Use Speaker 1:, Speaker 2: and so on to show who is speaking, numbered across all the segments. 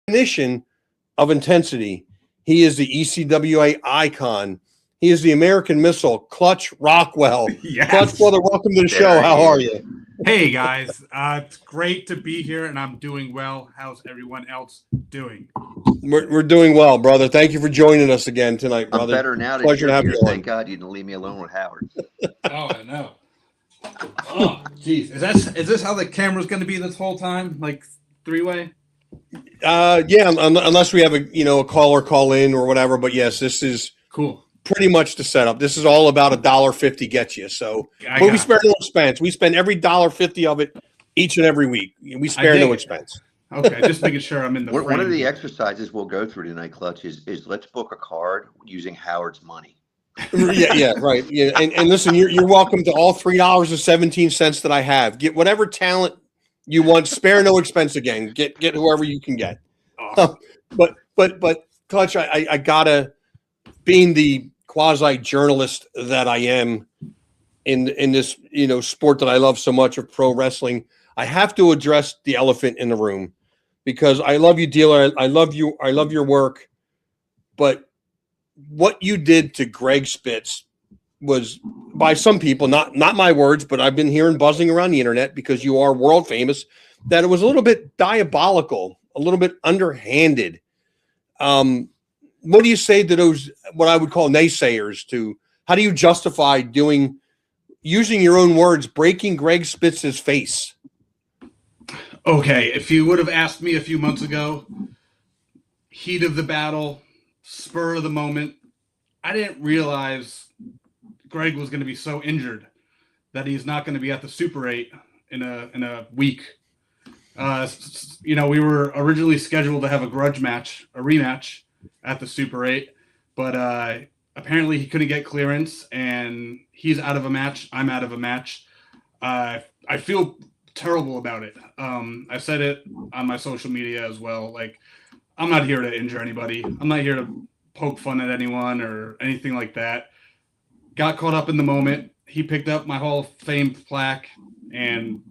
Speaker 1: definition of intensity. He is the ECWA icon. He is the American Missile, Clutch Rockwell.
Speaker 2: Yes.
Speaker 1: Clutch, brother, welcome to the show. How are you?
Speaker 2: Hey, guys. It's great to be here, and I'm doing well. How's everyone else doing?
Speaker 1: We're doing well, brother. Thank you for joining us again tonight, brother.
Speaker 3: I'm better now.
Speaker 1: Pleasure to have you on.
Speaker 3: Thank God you didn't leave me alone with Howard.
Speaker 2: Oh, I know. Oh, jeez. Is this how the camera's going to be this whole time? Like three-way?
Speaker 1: Yeah, unless we have a caller call in or whatever. But yes, this is
Speaker 2: cool.
Speaker 1: Pretty much the setup. This is all about $1.50 gets you. So, but we spare no expense. We spend every $1.50 of it each and every week. We spare no expense.
Speaker 2: Okay, just making sure I'm in the frame.
Speaker 3: One of the exercises we'll go through tonight, Clutch, is let's book a card using Howard's money.
Speaker 1: Yeah, right. Yeah, and listen, you're welcome to all $3.17 that I have. Get whatever talent you want. Spare no expense again. Get whoever you can get.
Speaker 2: Awesome.
Speaker 1: But Clutch, I gotta, being the quasi journalist that I am in this sport that I love so much of pro wrestling, I have to address the elephant in the room, because I love you, dealer. I love your work, but what you did to Greg Spitz was, by some people, not my words, but I've been hearing buzzing around the internet, because you are world famous, that it was a little bit diabolical, a little bit underhanded. What do you say to those, what I would call naysayers? How do you justify using your own words, breaking Greg Spitz's face?
Speaker 2: Okay, if you would have asked me a few months ago, heat of the battle, spur of the moment, I didn't realize Greg was going to be so injured that he's not going to be at the Super 8 in a week. We were originally scheduled to have a rematch at the Super 8, but apparently he couldn't get clearance, and he's out of a match. I'm out of a match. I feel terrible about it. I said it on my social media as well. Like, I'm not here to injure anybody. I'm not here to poke fun at anyone or anything like that. Got caught up in the moment. He picked up my Hall of Fame plaque, and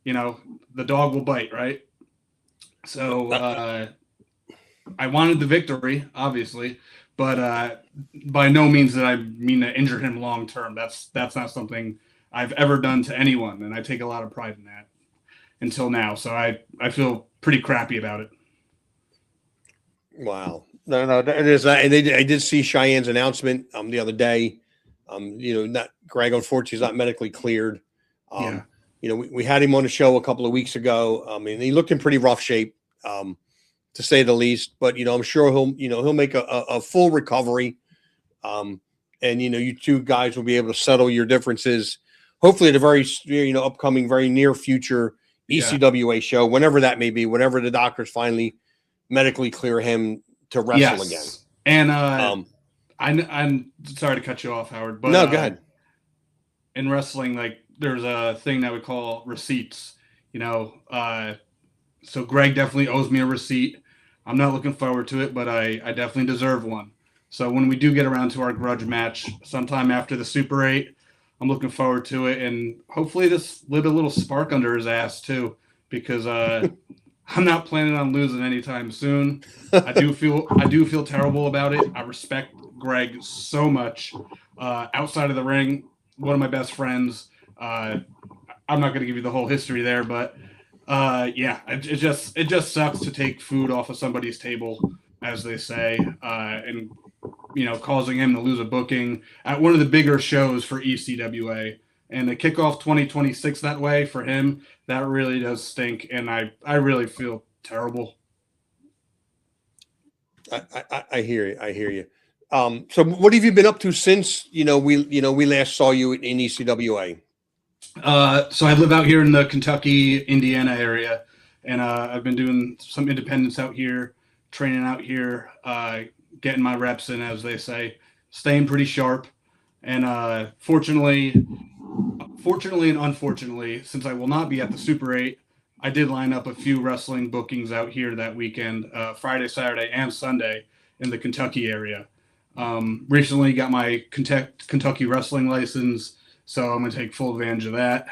Speaker 2: the dog will bite, right? So I wanted the victory, obviously, but by no means did I mean to injure him long term. That's not something I've ever done to anyone, and I take a lot of pride in that until now. So I feel pretty crappy about it.
Speaker 1: Wow. No, it is not. And I did see Cheyenne's announcement the other day. Not Greg, unfortunately, is not medically cleared. We had him on the show a couple of weeks ago. And he looked in pretty rough shape, to say the least. But I'm sure he'll make a full recovery. And you two guys will be able to settle your differences, hopefully at a very upcoming, very near future ECWA show, whenever that may be, whenever the doctors finally medically clear him to wrestle again.
Speaker 2: And I'm sorry to cut you off, Howard, but
Speaker 1: no, go ahead.
Speaker 2: In wrestling, like, there's a thing that we call receipts, so Greg definitely owes me a receipt. I'm not looking forward to it, but I definitely deserve one. So when we do get around to our grudge match sometime after the Super 8, I'm looking forward to it, and hopefully this lit a little spark under his ass too, because I'm not planning on losing anytime soon. I do feel terrible about it. I respect Greg so much. Outside of the ring, one of my best friends. I'm not going to give you the whole history there, but it just sucks to take food off of somebody's table, as they say, and causing him to lose a booking at one of the bigger shows for ECWA. And to kick off 2026 that way for him, that really does stink, and I really feel terrible.
Speaker 1: I hear you. So what have you been up to since we last saw you in ECWA?
Speaker 2: So I live out here in the Kentucky, Indiana area, and I've been doing some independence out here, training out here, getting my reps in, as they say, staying pretty sharp. And fortunately and unfortunately, since I will not be at the Super 8, I did line up a few wrestling bookings out here that weekend, Friday, Saturday, and Sunday in the Kentucky area. Recently got my Kentucky wrestling license, so I'm going to take full advantage of that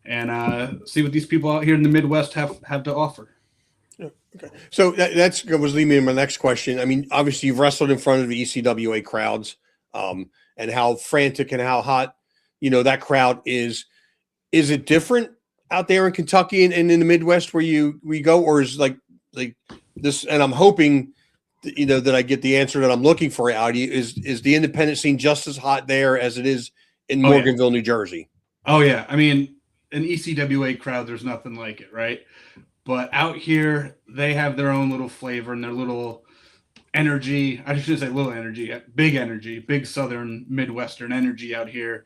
Speaker 2: and see what these people out here in the Midwest have to offer.
Speaker 1: So that's was leading me to my next question. I mean, obviously you've wrestled in front of the ECWA crowds, and how frantic and how hot, that crowd is. Is it different out there in Kentucky and in the Midwest where we go, or is like this? And I'm hoping, that I get the answer that I'm looking for out of you. Is the independent scene just as hot there as it is in Morganville, New Jersey?
Speaker 2: Oh yeah, I mean, an ECWA crowd, there's nothing like it, right? But out here, they have their own little flavor and their little energy. I shouldn't say little energy, big Southern Midwestern energy out here.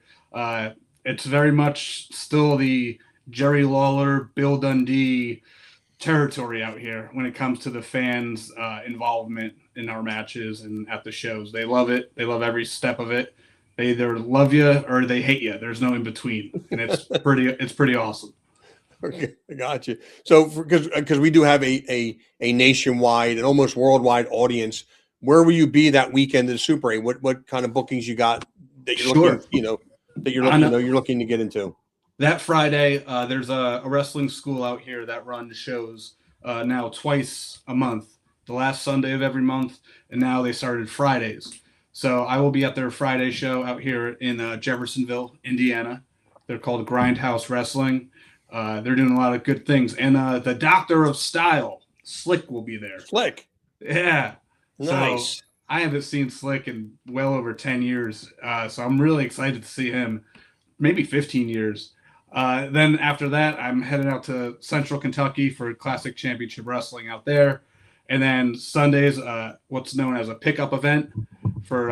Speaker 2: It's very much still the Jerry Lawler, Bill Dundee territory out here when it comes to the fans' involvement in our matches and at the shows. They love it. They love every step of it. They either love you or they hate you. There's no in between, and it's pretty awesome.
Speaker 1: Okay, I got you. So, because we do have a nationwide and almost worldwide audience, where will you be that weekend in the Super 8? What kind of bookings you got that you're you're looking to get into?
Speaker 2: That Friday, there's a wrestling school out here that runs shows now twice a month, the last Sunday of every month, and now they started Fridays. So I will be at their Friday show out here in Jeffersonville, Indiana. They're called Grindhouse Wrestling. They're doing a lot of good things. And the Doctor of Style, Slick, will be there.
Speaker 1: Slick?
Speaker 2: Yeah.
Speaker 1: Nice.
Speaker 2: So I haven't seen Slick in well over 10 years. So I'm really excited to see him. Maybe 15 years. Then after that, I'm headed out to Central Kentucky for Classic Championship Wrestling out there. And then Sundays, what's known as a pickup event for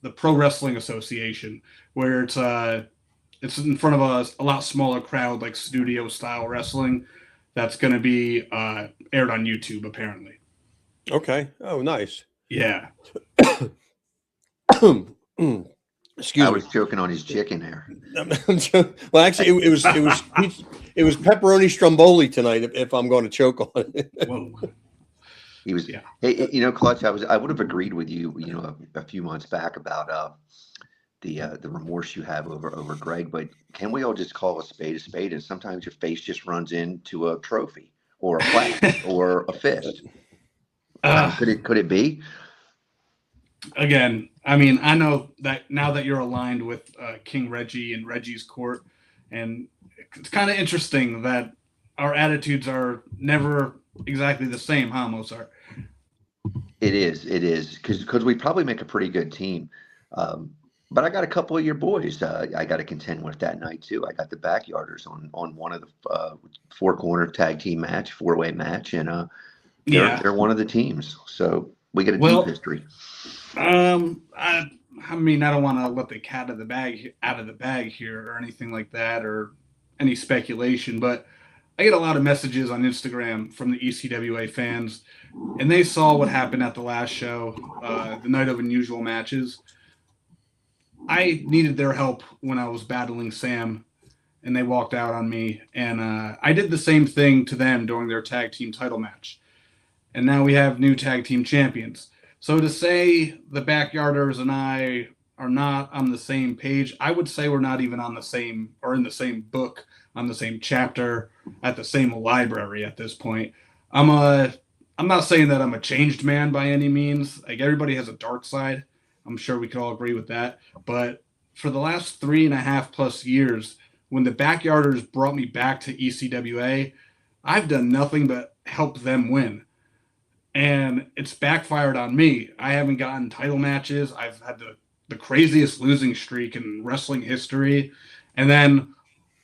Speaker 2: the Pro Wrestling Association, where it's in front of a lot smaller crowd, like studio style wrestling. That's going to be aired on YouTube, apparently.
Speaker 1: Okay. Oh, nice.
Speaker 2: Yeah.
Speaker 1: Excuse me.
Speaker 3: I was choking on his chicken there.
Speaker 1: Well, actually, it was pepperoni stromboli tonight. If I'm going to choke on it.
Speaker 2: Whoa.
Speaker 3: He was.
Speaker 2: Yeah.
Speaker 3: Hey, Clutch. I would have agreed with you. A few months back about the remorse you have over Greg. But can we all just call a spade? And sometimes your face just runs into a trophy or a plaque or a fist. Could it be?
Speaker 2: Again, I mean, I know that now that you're aligned with King Reggie and Reggie's court, and it's kind of interesting that our attitudes are never exactly the same, huh, Mozart?
Speaker 3: It is, because we probably make a pretty good team. But I got a couple of your boys I got to contend with that night too. I got the Backyarders on one of the four-corner tag team match, four-way match, and they're one of the teams. So we get a deep history.
Speaker 2: I mean, I don't want to let the cat out of the bag here or anything like that or any speculation, but I get a lot of messages on Instagram from the ECWA fans, and they saw what happened at the last show, the Night of Unusual Matches. I needed their help when I was battling Sam, and they walked out on me, and I did the same thing to them during their tag team title match. And now we have new tag team champions. So to say the Backyarders and I are not on the same page, I would say we're not even on the same or in the same book, on the same chapter, at the same library at this point. I'm not saying that I'm a changed man by any means. Like, everybody has a dark side. I'm sure we could all agree with that. But for the last 3.5+ years, when the Backyarders brought me back to ECWA, I've done nothing but help them win. And it's backfired on me. I haven't gotten title matches. I've had the craziest losing streak in wrestling history. And then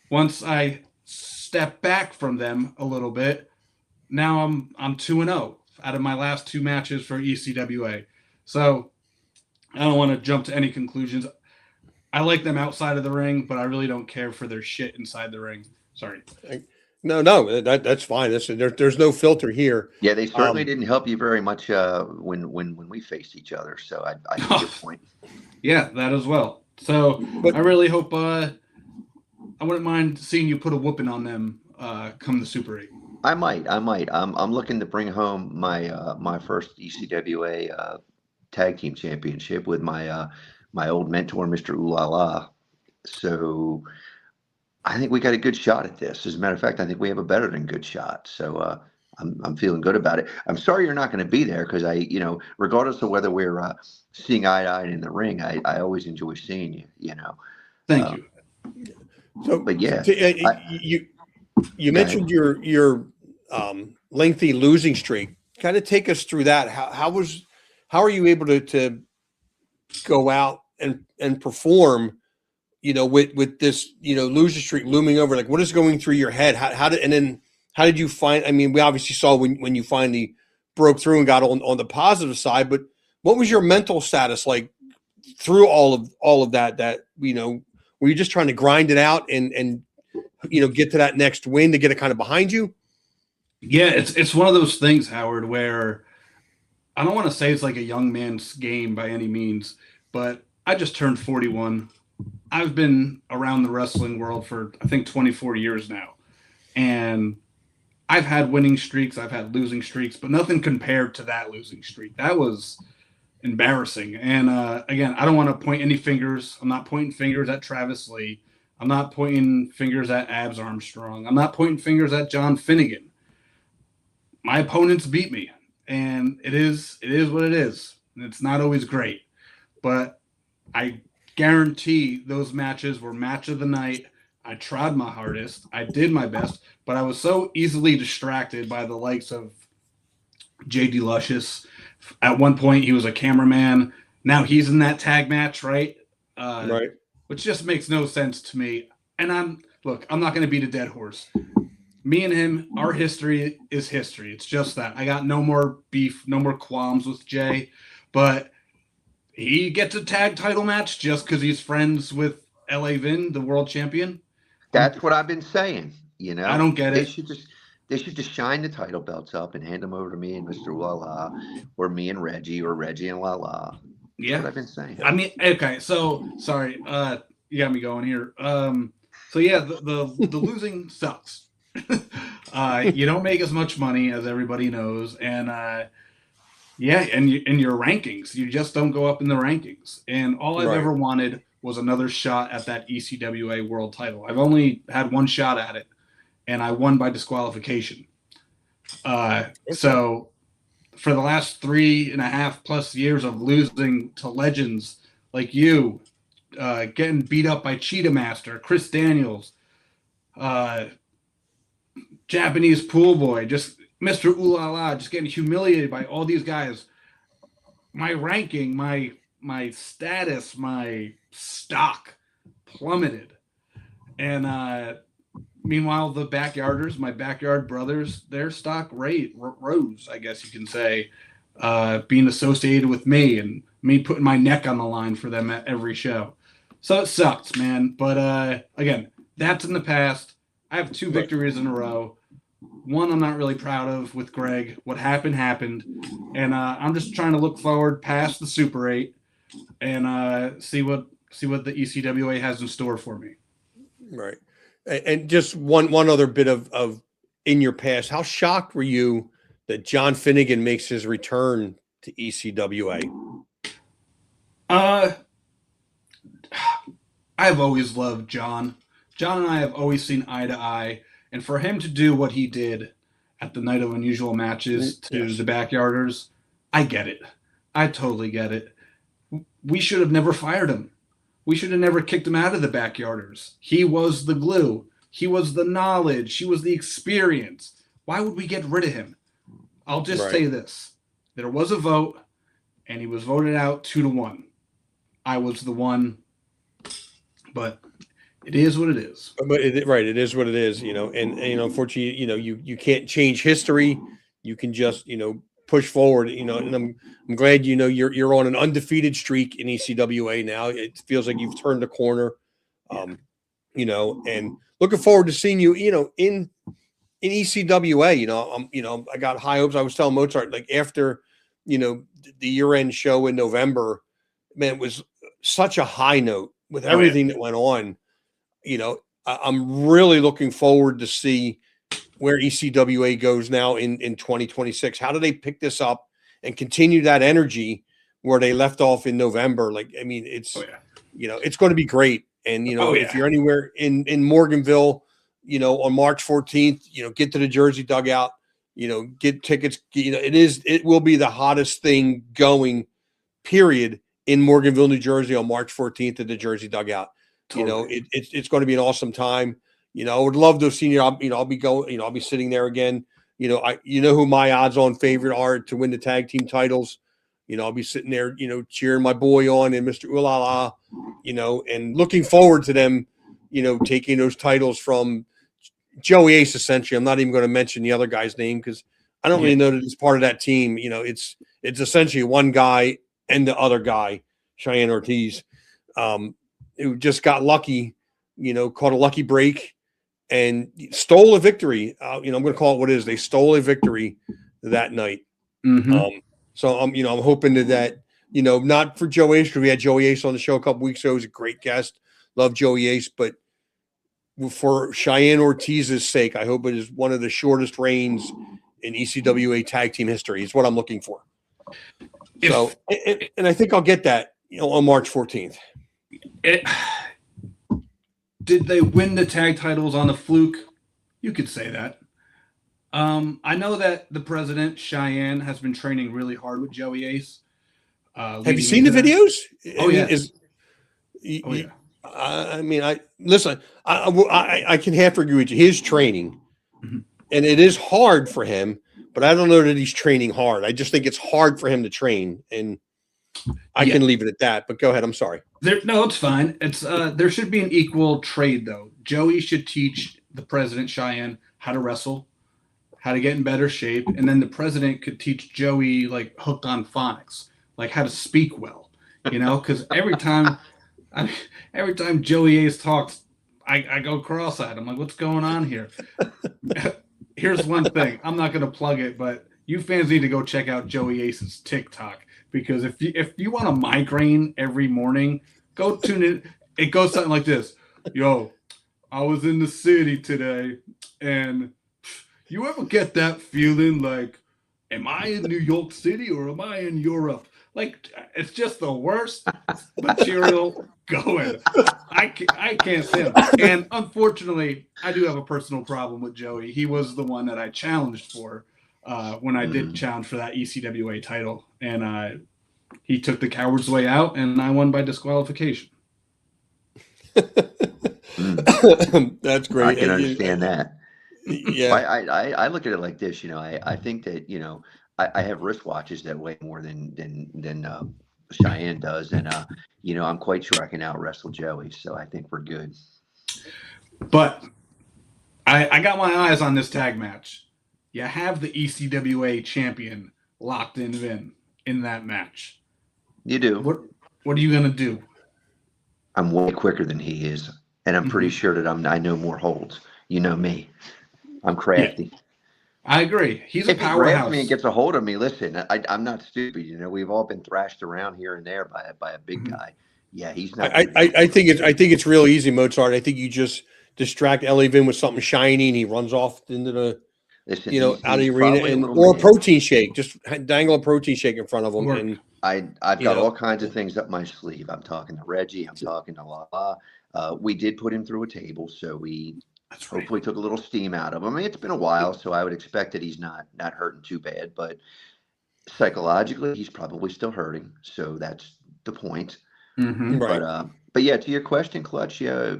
Speaker 2: once I step back from them a little bit, now I'm 2-0 out of my last 2 matches for ECWA. So I don't want to jump to any conclusions. I like them outside of the ring, but I really don't care for their shit inside the ring. Sorry.
Speaker 1: No, that's fine. There's no filter here.
Speaker 3: Yeah, they certainly didn't help you very much when we faced each other. So I get your point.
Speaker 2: Yeah, that as well. So I really hope I wouldn't mind seeing you put a whooping on them come the Super 8.
Speaker 3: I might. I'm looking to bring home my first ECWA tag team championship with my old mentor, Mr. Ooh La La. So I think we got a good shot at this. As a matter of fact, I think we have a better than good shot. So I'm feeling good about it. I'm sorry you're not going to be there because regardless of whether we're seeing eye to eye in the ring, I always enjoy seeing you.
Speaker 2: Thank you.
Speaker 1: So,
Speaker 3: But yeah,
Speaker 1: you
Speaker 3: Go ahead.
Speaker 1: mentioned your lengthy losing streak. Kind of take us through that. How are you able to go out and perform, with this, losing streak looming over? Like, what is going through your head? How did you find? I mean, we obviously saw when you finally broke through and got on the positive side, but what was your mental status like through all of that? Were you just trying to grind it out and get to that next win to get it kind of behind you?
Speaker 2: Yeah, it's one of those things, Howard, where I don't want to say it's like a young man's game by any means, but I just turned 41. I've been around the wrestling world for, I think, 24 years now. And I've had winning streaks, I've had losing streaks, but nothing compared to that losing streak. That was embarrassing. And again, I don't want to point any fingers. I'm not pointing fingers at Travis Lee. I'm not pointing fingers at Abs Armstrong. I'm not pointing fingers at John Finnegan. My opponents beat me, and it is what it is. It's not always great, but I guarantee those matches were match of the night. I tried my hardest. I did my best, but I was so easily distracted by the likes of JD Luscious. At one point, he was a cameraman. Now he's in that tag match, right?
Speaker 1: Right.
Speaker 2: Which just makes no sense to me. And I'm not going to beat a dead horse. Me and him, our history is history. It's just that. I got no more beef, no more qualms with Jay, but he gets a tag title match just because he's friends with LA Vin, the world champion.
Speaker 3: That's what I've been saying.
Speaker 2: I don't get it.
Speaker 3: They should just shine the title belts up and hand them over to me and Mr. Lala, or me and Reggie, or Reggie and Lala. That's what I've been saying.
Speaker 2: I mean, okay, so sorry, you got me going here. So yeah, the losing sucks. You don't make as much money as everybody knows, and and your rankings, you just don't go up in the rankings. And all I've ever wanted was another shot at that ECWA world title. I've only had one shot at it, and I won by disqualification. So for the last 3.5+ years of losing to legends like you, getting beat up by Cheetah Master, Chris Daniels, Japanese Pool Boy, just Mr. Ooh La La, just getting humiliated by all these guys. My ranking, my status, my stock plummeted. And meanwhile, the backyarders, my backyard brothers, their stock rose, I guess you can say, being associated with me and me putting my neck on the line for them at every show. So it sucks, man. But again, that's in the past. I have 2 victories in a row. One I'm not really proud of with Greg. What happened. And I'm just trying to look forward past the Super 8 and see what the ECWA has in store for me.
Speaker 1: Right. And just one other bit of in your past, how shocked were you that John Finnegan makes his return to ECWA?
Speaker 2: I've always loved John. John and I have always seen eye to eye. And for him to do what he did at the Night of Unusual Matches to the Backyarders, I get it. I totally get it. We should have never fired him. We should have never kicked him out of the Backyarders. He was the glue. He was the knowledge. He was the experience. Why would we get rid of him? I'll just say this. There was a vote, and he was voted out 2-1. I was the one, but it is what it is.
Speaker 1: But it is what it is, and unfortunately, you can't change history. You can just, push forward, and I'm glad, you're on an undefeated streak in ECWA now. It feels like you've turned the corner, and looking forward to seeing you, in ECWA. I got high hopes. I was telling Mozart, like, after, the year-end show in November, man, it was such a high note with everything that went on. I'm really looking forward to see where ECWA goes now in 2026. How do they pick this up and continue that energy where they left off in November? Like, I mean, it's, it's going to be great. And, if you're anywhere in Morganville, on March 14th, get to the Jersey dugout, get tickets. It will be the hottest thing going, period, in Morganville, New Jersey on March 14th at the Jersey Dugout.
Speaker 2: Totally.
Speaker 1: It's going to be an awesome time. I would love to have seen you. I'll be going. I'll be sitting there again. Who my odds-on favorite are to win the tag team titles. I'll be sitting there, cheering my boy on and Mr. Ulala, and looking forward to them, taking those titles from Joey Ace. Essentially, I'm not even going to mention the other guy's name because I don't really know that he's part of that team. It's essentially one guy and the other guy, Cheyenne Ortiz, who just got lucky, caught a lucky break and stole a victory. I'm going to call it what it is. They stole a victory that night.
Speaker 2: Mm-hmm.
Speaker 1: So I'm hoping that, not for Joey Ace, because we had Joey Ace on the show a couple weeks ago. He was a great guest. Love Joey Ace, but for Cheyenne Ortiz's sake, I hope it is one of the shortest reigns in ECWA tag team history. Is what I'm looking for. And I think I'll get that, on March 14th.
Speaker 2: Did they win the tag titles on a fluke? You could say that. I know that the president, Cheyenne, has been training really hard with Joey Ace.
Speaker 1: Have you seen the videos?
Speaker 2: Oh, yeah.
Speaker 1: Yeah. I can half agree with you. His training, and it is hard for him, but I don't know that he's training hard. I just think it's hard for him to train, and I can leave it at that. But go ahead. I'm sorry.
Speaker 2: No, it's fine. It's there should be an equal trade, though. Joey should teach the president, Cheyenne, how to wrestle, how to get in better shape, and then the president could teach Joey, like, hooked on phonics, like how to speak well, because every time Joey Ace talks, I go cross-eyed. I'm like, what's going on here? Here's one thing. I'm not going to plug it, but you fans need to go check out Joey Ace's TikTok, because if you want a migraine every morning, go tune in. It goes something like this. Yo, I was in the city today, and you ever get that feeling like, am I in New York City or am I in Europe? Like, it's just the worst material going. I can't stand it. And unfortunately, I do have a personal problem with Joey. He was the one that I challenged for when I did challenge for that ECWA title. And he took the coward's way out, and I won by disqualification.
Speaker 3: That's great. I can understand that.
Speaker 1: Yeah.
Speaker 3: I look at it like this, I think that, I have wristwatches that weigh more than Cheyenne does. And, I'm quite sure I can out wrestle Joey. So I think we're good.
Speaker 2: But I got my eyes on this tag match. You have the ECWA champion locked in Vin in that match.
Speaker 3: You do.
Speaker 2: What are you going to do?
Speaker 3: I'm way quicker than he is. And I'm pretty sure that I know more holds. You know me. I'm crafty. Yeah.
Speaker 2: I agree. He's a powerhouse.
Speaker 3: If he grabs me and gets a hold of me, listen, I'm not stupid. We've all been thrashed around here and there by a big guy. Yeah, he's not.
Speaker 1: I think it's real easy, Mozart. I think you just distract Ellie Vin with something shiny, and he runs off into the, out of the arena, or a protein shake. Just dangle a protein shake in front of him. And
Speaker 3: I've got all kinds of things up my sleeve. I'm talking to Reggie. I'm talking to Lala. We did put him through a table, so we. Hopefully took a little steam out of him. I mean, it's been a while, so I would expect that he's not hurting too bad. But psychologically, he's probably still hurting. So that's the point.
Speaker 2: Mm-hmm.
Speaker 1: Right.
Speaker 3: But yeah, to your question, Clutch, yeah,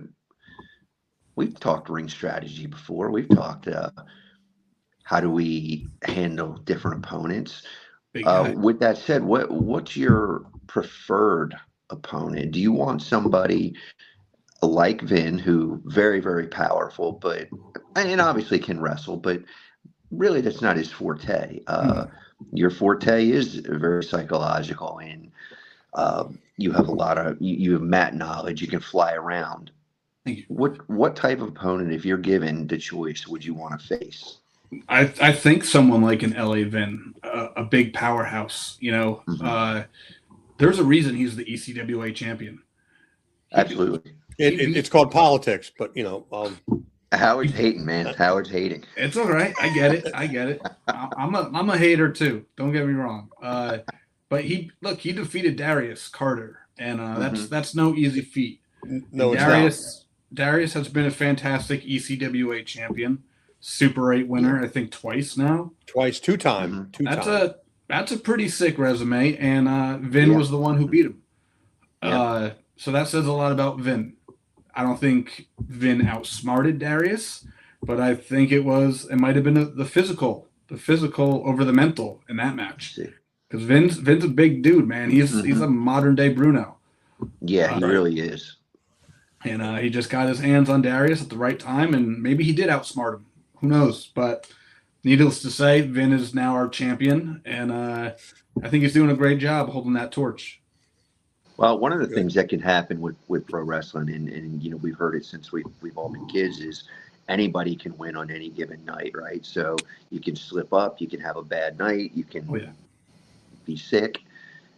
Speaker 3: we've talked ring strategy before. We've talked how do we handle different opponents. With that said, what's your preferred opponent? Do you want somebody like Vin, who very, very powerful, and obviously can wrestle, but really that's not his forte. Your forte is very psychological, and you have you have mat knowledge. You can fly around. What type of opponent, if you're given the choice, would you want to face?
Speaker 2: I think someone like an LA Vin, a big powerhouse. There's a reason he's the ECWA champion.
Speaker 3: Absolutely.
Speaker 1: It's called politics, but
Speaker 3: Howard's hating, man. Howard's hating.
Speaker 2: It's all right. I get it. I'm a hater too. Don't get me wrong. But he defeated Darius Carter, and that's no easy feat.
Speaker 1: No,
Speaker 2: Darius has been a fantastic ECWA champion. Super 8 winner, I think twice now.
Speaker 1: Twice, two-time.
Speaker 2: That's a pretty sick resume, and Vin was the one who beat him. So that says a lot about Vin. I don't think Vin outsmarted Darius, but I think it might have been the physical over the mental in that match. Because Vin's a big dude, man. He's a modern day Bruno.
Speaker 3: Yeah, he really is.
Speaker 2: And he just got his hands on Darius at the right time, and maybe he did outsmart him. Who knows? But needless to say, Vin is now our champion, and I think he's doing a great job holding that torch.
Speaker 3: Well, one of the things that can happen with pro wrestling, and we've heard it since we've all been kids, is anybody can win on any given night, right? So you can slip up, you can have a bad night, you can be sick.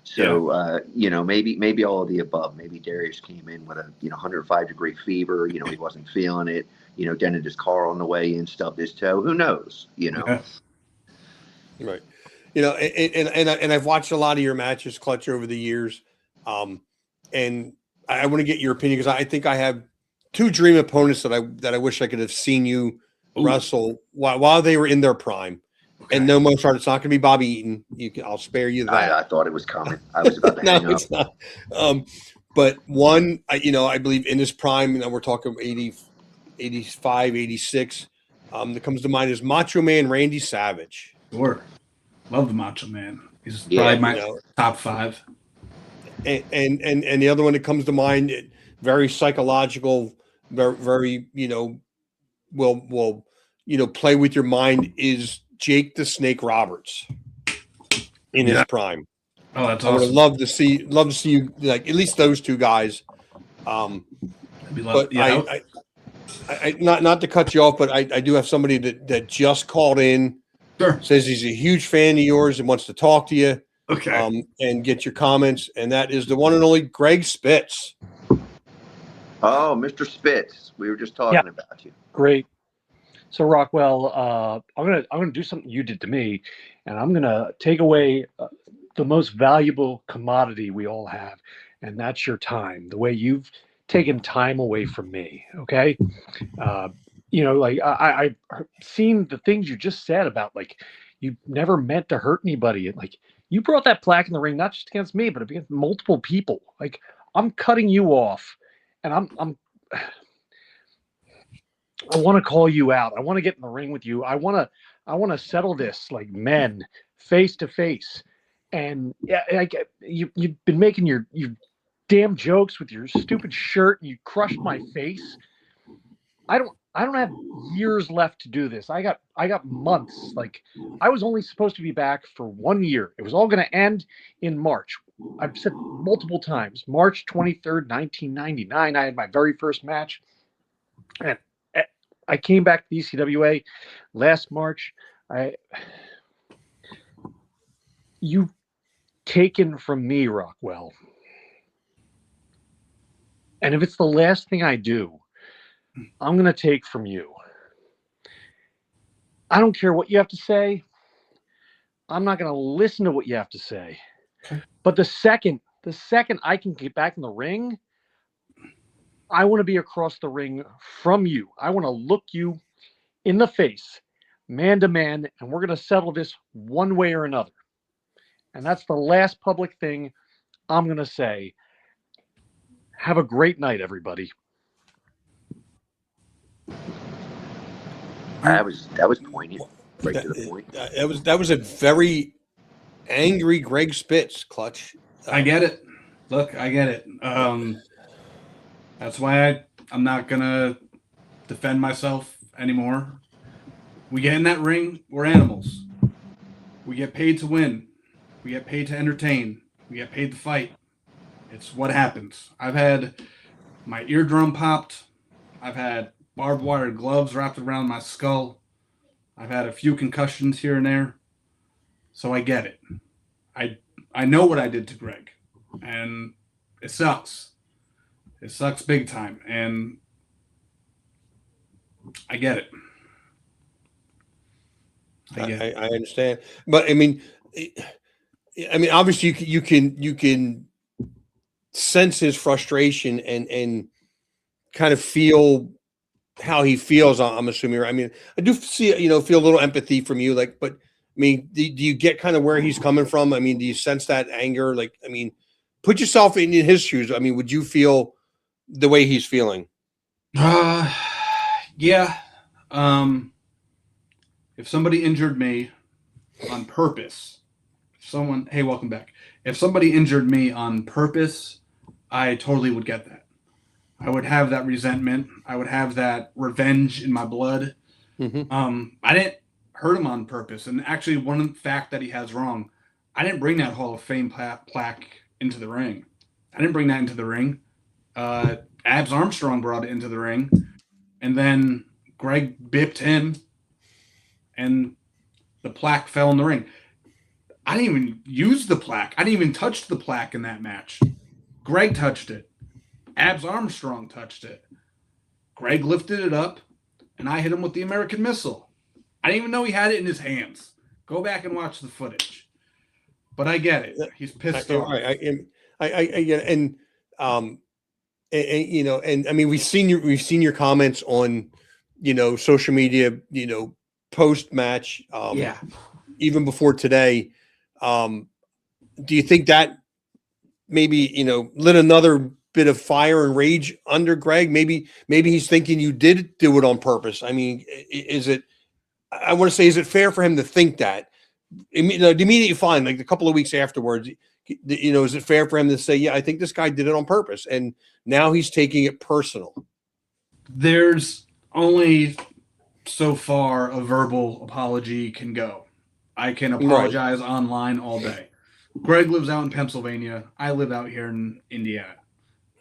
Speaker 3: So maybe all of the above. Maybe Darius came in with a 105-degree fever. He wasn't feeling it. Dented his car on the way in, stubbed his toe. Who knows?
Speaker 1: Right. And I've watched a lot of your matches, Clutch, over the years. And I want to get your opinion because I think I have two dream opponents that I wish I could have seen you wrestle while they were in their prime. Okay. And no most it's not going to be Bobby Eaton. I'll spare you that.
Speaker 3: I thought it was coming. I was about to hang up.
Speaker 1: It's not. But one, I believe in his prime, we're talking 80, 85, 86. That comes to mind is Macho Man Randy Savage.
Speaker 2: Sure. Love the Macho Man. He's probably my top 5.
Speaker 1: And the other one that comes to mind, very psychological, very will play with your mind, is Jake the Snake Roberts in his prime.
Speaker 2: Oh, that's
Speaker 1: awesome. I would love to see you, like, at least those two guys. But I not to cut you off, but I do have somebody that just called in.
Speaker 2: Sure.
Speaker 1: Says he's a huge fan of yours and wants to talk to you.
Speaker 2: Okay.
Speaker 1: And get your comments, and that is the one and only Greg Spitz.
Speaker 3: Oh, Mr. Spitz, we were just talking about you.
Speaker 4: Great. So Rockwell, I'm gonna do something you did to me, and I'm gonna take away the most valuable commodity we all have, and that's your time. The way you've taken time away from me. Okay. Like I've seen the things you just said about, like, you never meant to hurt anybody. Like, you brought that plaque in the ring, not just against me, but against multiple people. Like, I'm cutting you off, and I want to call you out. I want to get in the ring with you. I want to settle this like men, face to face. And you've been making your damn jokes with your stupid shirt. You crushed my face. I don't have years left to do this. I got months. Like, I was only supposed to be back for 1 year. It was all going to end in March. I've said multiple times, March 23rd, 1999, I had my very first match. And I came back to the ECWA last March. You've taken from me, Rockwell. And if it's the last thing I do, I'm going to take from you. I don't care what you have to say. I'm not going to listen to what you have to say. But the second I can get back in the ring, I want to be across the ring from you. I want to look you in the face, man to man, and we're going to settle this one way or another. And that's the last public thing I'm going to say. Have a great night, everybody.
Speaker 3: That was poignant, right to the point.
Speaker 1: That was a very angry Greg Spitz, Clutch.
Speaker 2: I get it. Look, I get it. That's why I'm not gonna defend myself anymore. We get in that ring, we're animals. We get paid to win. We get paid to entertain. We get paid to fight. It's what happens. I've had my eardrum popped. I've had barbed wire gloves wrapped around my skull. I've had a few concussions here and there. So I get it. I know what I did to Greg. And it sucks. It sucks big time. And I get it.
Speaker 1: I understand. But I mean, obviously you can sense his frustration and kind of feel how he feels. I'm assuming. I mean, I do see, feel a little empathy from you. Like, but I mean, do you get kind of where he's coming from? I mean, do you sense that anger? Like, I mean, put yourself in his shoes. I mean, would you feel the way he's feeling?
Speaker 2: Yeah. If somebody injured me on purpose, hey, welcome back. If somebody injured me on purpose, I totally would get that. I would have that resentment. I would have that revenge in my blood.
Speaker 1: Mm-hmm.
Speaker 2: I didn't hurt him on purpose. And actually, one fact that he has wrong, I didn't bring that Hall of Fame plaque into the ring. I didn't bring that into the ring. Abs Armstrong brought it into the ring. And then Greg bipped him, and the plaque fell in the ring. I didn't even use the plaque. I didn't even touch the plaque in that match. Greg touched it. Abs Armstrong touched it. Greg lifted it up, and I hit him with the American Missile. I didn't even know he had it in his hands. Go back and watch the footage. But I get it. He's pissed off.
Speaker 1: I get it. And I mean, we've seen your comments on, social media, post match, even before today. Do you think that maybe, lit another bit of fire and rage under Greg? Maybe he's thinking you did do it on purpose. I mean, is it fair for him to think that? The immediate you find, like a couple of weeks afterwards, is it fair for him to say, yeah, I think this guy did it on purpose, and now he's taking it personal?
Speaker 2: There's only so far a verbal apology can go. I can apologize online all day. Greg lives out in Pennsylvania. I live out here in Indiana.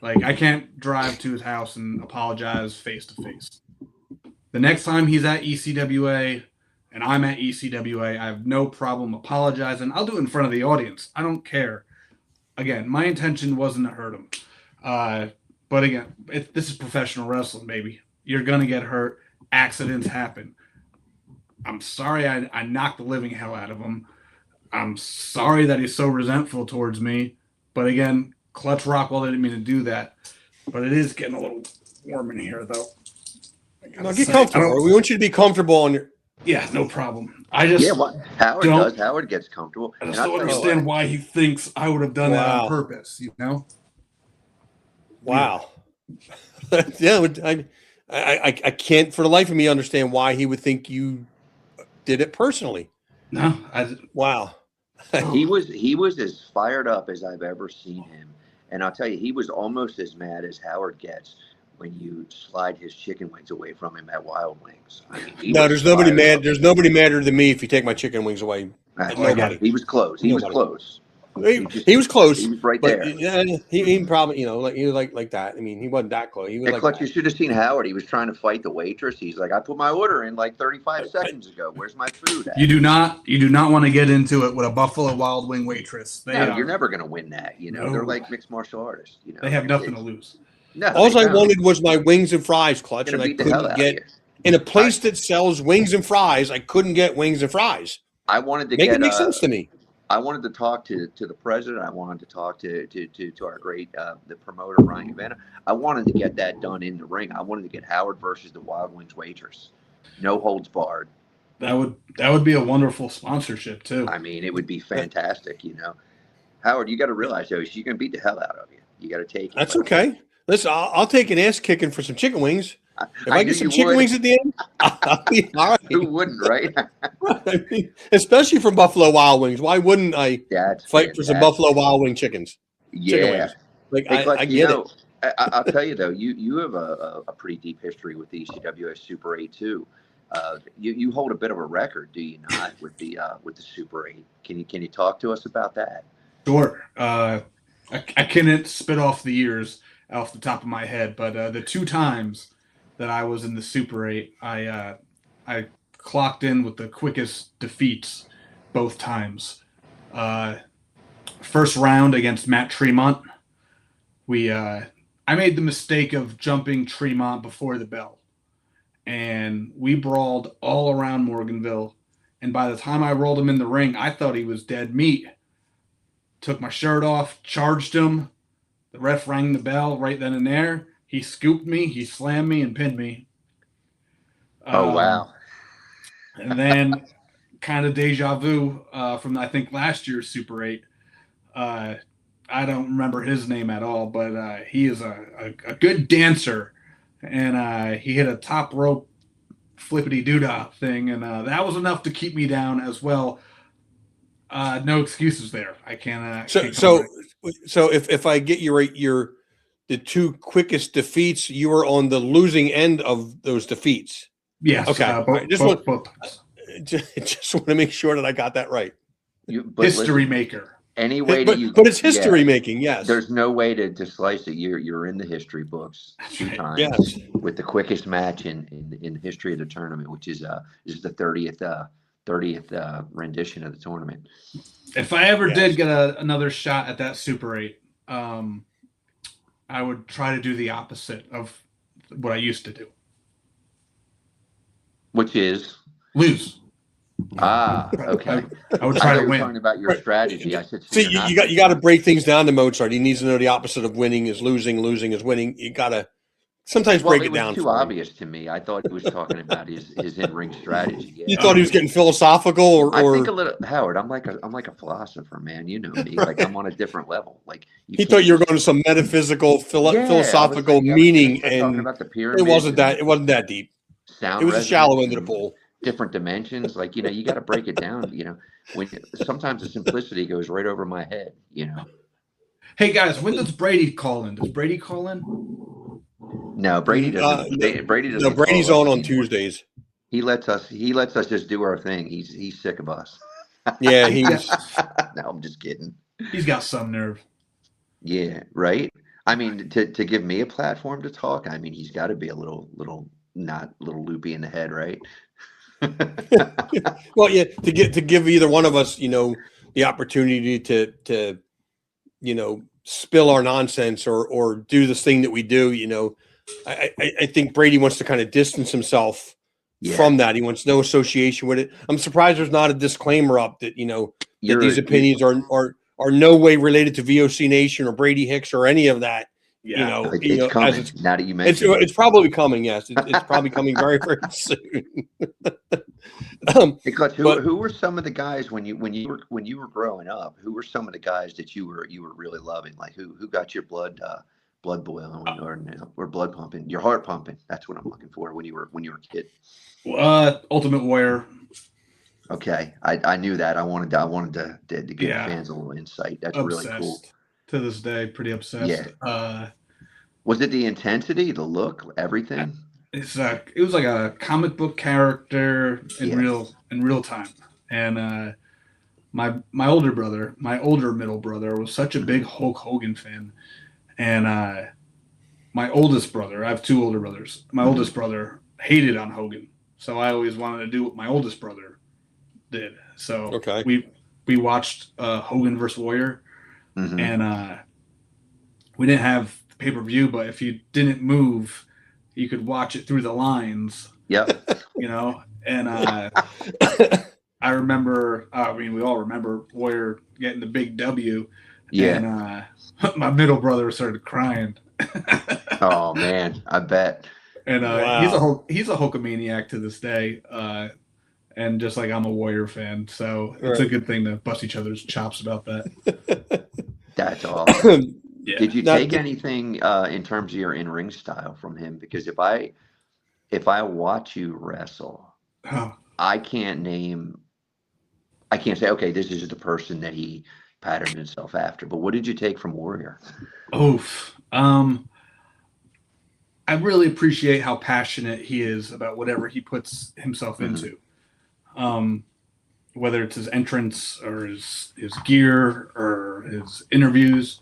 Speaker 2: Like, I can't drive to his house and apologize face to face. The next time he's at ECWA and I'm at ECWA, I have no problem apologizing. I'll do it in front of the audience. I don't care. Again, my intention wasn't to hurt him. But again, this is professional wrestling, baby. You're going to get hurt. Accidents happen. I'm sorry I knocked the living hell out of him. I'm sorry that he's so resentful towards me. But again, Clutch Rockwell didn't mean to do that. But it is getting a little warm in here, though.
Speaker 1: No, get comfortable. We want you to be comfortable on your...
Speaker 2: Yeah, no problem. Howard
Speaker 3: does. Howard gets comfortable.
Speaker 2: I just don't understand why he thinks I would have done that on purpose,
Speaker 1: Wow. Yeah, I can't for the life of me understand why he would think you did it personally.
Speaker 2: No,
Speaker 1: wow.
Speaker 3: He was as fired up as I've ever seen him, and I'll tell you, he was almost as mad as Howard gets when you slide his chicken wings away from him at Wild Wings. I mean, there's nobody mad.
Speaker 1: There's nobody madder than me if you take my chicken wings away.
Speaker 3: Nobody. He was close. He was close.
Speaker 1: He was close.
Speaker 3: He was right there.
Speaker 1: Yeah, he probably, he was like that. I mean, he wasn't that close. He was
Speaker 3: Clutch, you should have seen Howard. He was trying to fight the waitress. He's like, I put my order in like 35 seconds ago. Where's my food at?
Speaker 2: You do not want to get into it with a Buffalo Wild Wing waitress.
Speaker 3: You're never going to win that. No. They're like mixed martial artists.
Speaker 2: They have nothing to lose.
Speaker 3: No,
Speaker 1: all I wanted was my wings and fries, Clutch, and I couldn't get in a place that sells wings and fries. I couldn't get wings and fries.
Speaker 3: I wanted to
Speaker 1: make it make sense to me.
Speaker 3: I wanted to talk to the president. I wanted to talk to our great the promoter Ryan Vanna. I wanted to get that done in the ring. I wanted to get Howard versus the Wild Wings waitress, no holds barred.
Speaker 2: That would be a wonderful sponsorship too.
Speaker 3: I mean, it would be fantastic. Howard, you got to realize though, she's gonna beat the hell out of you. You got to take it.
Speaker 1: That's okay. Listen, I'll take an ass kicking for some chicken wings. If I get some chicken wings at the end, I'll be all right.
Speaker 3: Who wouldn't, right?
Speaker 1: I mean, especially from Buffalo Wild Wings. Why wouldn't I fight for some Buffalo Wild Wing chickens?
Speaker 3: Yeah.
Speaker 1: Chicken wings. Like,
Speaker 3: hey,
Speaker 1: I get it.
Speaker 3: I'll tell you, though, you have a pretty deep history with the ECWA Super 8, too. You hold a bit of a record, do you not, with the Super 8? Can you talk to us about that?
Speaker 2: Sure. I can't spit off the years off the top of my head, but the two times that I was in the Super 8, I clocked in with the quickest defeats both times. First round against Matt Tremont, I made the mistake of jumping Tremont before the bell, and we brawled all around Morganville, and by the time I rolled him in the ring, I thought he was dead meat. Took my shirt off, charged him. The ref rang the bell right then and there. He scooped me, he slammed me, and pinned me.
Speaker 3: Oh, wow.
Speaker 2: And then kind of deja vu from, I think, last year's Super 8. I don't remember his name at all, but he is a good dancer. And he hit a top rope flippity doodah thing, and that was enough to keep me down as well. No excuses there. I can't.
Speaker 1: So if I get you right, the two quickest defeats, you were on the losing end of those defeats.
Speaker 2: Yes.
Speaker 1: Okay.
Speaker 2: Both times.
Speaker 1: Just want to make sure that I got that right.
Speaker 2: History maker.
Speaker 3: Any way
Speaker 1: but it's history making, yes.
Speaker 3: There's no way to slice it. You're in the history books 2 times,
Speaker 1: yes,
Speaker 3: with the quickest match in the history of the tournament, which is the 30th rendition of the tournament.
Speaker 2: If I ever did get another shot at that Super 8, I would try to do the opposite of what I used to do,
Speaker 3: which is
Speaker 2: lose.
Speaker 3: Okay.
Speaker 2: I would try to win.
Speaker 3: Talking about your strategy. I said,
Speaker 1: see, you got to break things down to Mozart. He needs to know the opposite of winning is losing, losing is winning. You got to sometimes break it down.
Speaker 3: It was too obvious to me. I thought he was talking about his in-ring strategy. Yeah.
Speaker 1: You thought he was getting philosophical, or
Speaker 3: I think a little, Howard. I'm like a philosopher, man. You know me. Like I'm on a different level. Like
Speaker 1: he thought you were going to some metaphysical, philosophical meaning, and
Speaker 3: about the pyramid.
Speaker 1: It wasn't that deep. It was a shallow end of the pool.
Speaker 3: Different dimensions, like you got to break it down. When sometimes the simplicity goes right over my head.
Speaker 2: Hey guys, when does Brady call in? Does Brady call in?
Speaker 3: No, Brady doesn't. Brady doesn't.
Speaker 1: No, Brady's on Tuesdays.
Speaker 3: He lets us just do our thing. He's sick of us.
Speaker 1: Yeah, he's.
Speaker 3: No, I'm just kidding.
Speaker 2: He's got some nerve.
Speaker 3: Yeah, right. I mean, to give me a platform to talk, I mean, he's got to be a little loopy in the head, right?
Speaker 1: Well, yeah, to give either one of us, the opportunity to spill our nonsense or do this thing that we do, I think Brady wants to kind of distance himself from that. He wants no association with it. I'm surprised there's not a disclaimer up that that these opinions are no way related to VOC Nation or Brady Hicks or any of that.
Speaker 3: Yeah, it's coming. Now that you mentioned
Speaker 1: it's probably coming. Yes, it's probably coming very, very soon.
Speaker 3: Because who were some of the guys when you were growing up? Who were some of the guys that you were really loving? Like who got your blood boiling or blood pumping, your heart pumping? That's what I'm looking for when you were a kid.
Speaker 2: Ultimate Warrior.
Speaker 3: Okay, I knew that. I wanted to give fans a little insight. That's
Speaker 2: obsessed.
Speaker 3: Really cool.
Speaker 2: To this day, pretty obsessed.
Speaker 3: Yeah. Was it the intensity, the look, everything?
Speaker 2: It was like a comic book character in real time. And my older middle brother was such a big Hulk Hogan fan. And my oldest brother, I have 2 older brothers. My oldest brother hated on Hogan. So I always wanted to do what my oldest brother did. So we watched Hogan versus Warrior. Mm-hmm. And we didn't have pay-per-view, but if you didn't move, you could watch it through the lines.
Speaker 3: Yep.
Speaker 2: And I remember, we all remember Warrior getting the big W.
Speaker 3: Yeah.
Speaker 2: And my middle brother started crying.
Speaker 3: Oh man, I bet.
Speaker 2: And wow. he's a Hulkamaniac to this day. And just like I'm a Warrior fan, so it's a good thing to bust each other's chops about that.
Speaker 3: That's awesome. Yeah. Did you take anything in terms of your in-ring style from him? Because if I watch you wrestle, I can't say, okay, this is the person that he patterned himself after. But what did you take from Warrior?
Speaker 2: Oof. I really appreciate how passionate he is about whatever he puts himself into. Whether it's his entrance or his gear or his interviews.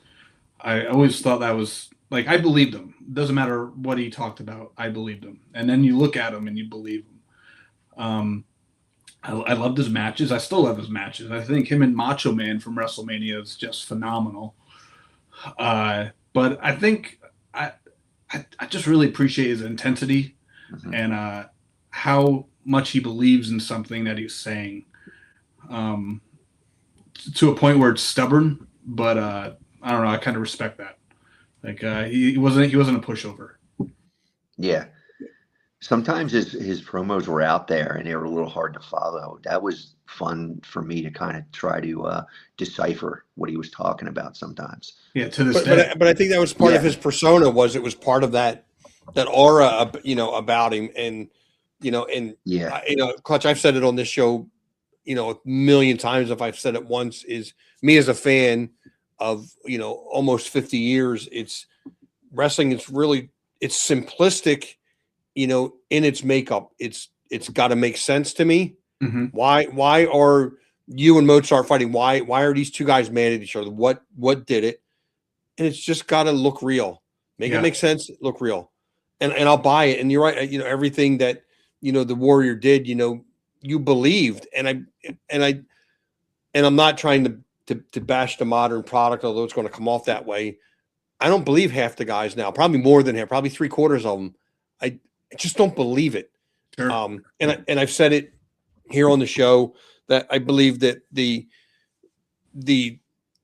Speaker 2: I always thought that was like, I believed him. Doesn't matter what he talked about. I believed him. And then you look at him and you believe him. I loved his matches. I still love his matches. I think him and Macho Man from WrestleMania is just phenomenal. But I think I just really appreciate his intensity and how much he believes in something that he's saying, to a point where it's stubborn, but I don't know. I kind of respect that. Like he wasn't a pushover.
Speaker 3: Yeah. Sometimes his promos were out there and they were a little hard to follow. That was fun for me to kind of try to decipher what he was talking about sometimes.
Speaker 2: Yeah, to this
Speaker 1: But
Speaker 2: day.
Speaker 1: but I think that was part of
Speaker 3: Yeah.
Speaker 1: his persona. It was part of that aura, about him, and
Speaker 3: Yeah.
Speaker 1: Clutch. I've said it on this show, a million times. If I've said it once, is me as a fan of almost 50 years. It's wrestling. It's simplistic, in its makeup. It's got to make sense to me.
Speaker 2: Mm-hmm.
Speaker 1: Why are you and Mozart fighting? Why are these two guys mad at each other? What did it? And it's just got to look real. Make it make sense. Look real, and I'll buy it. And you're right. Everything that the Warrior did. You believed, and I'm not trying to bash the modern product, although it's going to come off that way. I don't believe half the guys now. Probably more than half. Probably 3/4 of them. I just don't believe it.
Speaker 2: Sure.
Speaker 1: And I've said it here on the show that I believe that the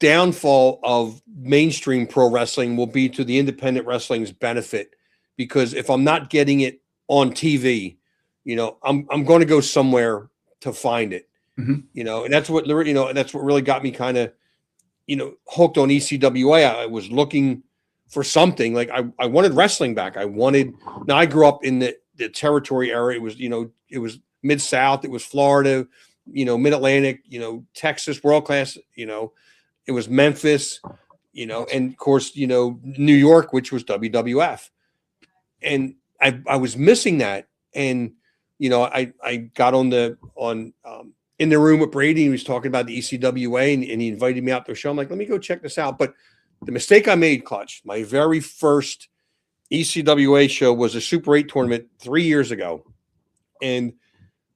Speaker 1: downfall of mainstream pro wrestling will be to the independent wrestling's benefit, because if I'm not getting it on TV, I'm going to go somewhere to find it.
Speaker 2: Mm-hmm.
Speaker 1: And that's what that's what really got me kind of hooked on ECWA. I was looking for something. Like I wanted wrestling back. Now I grew up in the territory era. It was it was Mid-South, it was Florida, Mid-Atlantic, Texas, world class, it was Memphis, and of course, New York, which was WWF. And I was missing that. And, I got in the room with Brady, and he was talking about the ECWA, and he invited me out to the show. I'm like, let me go check this out. But the mistake I made, Clutch, my very first ECWA show was a Super 8 tournament 3 years ago. And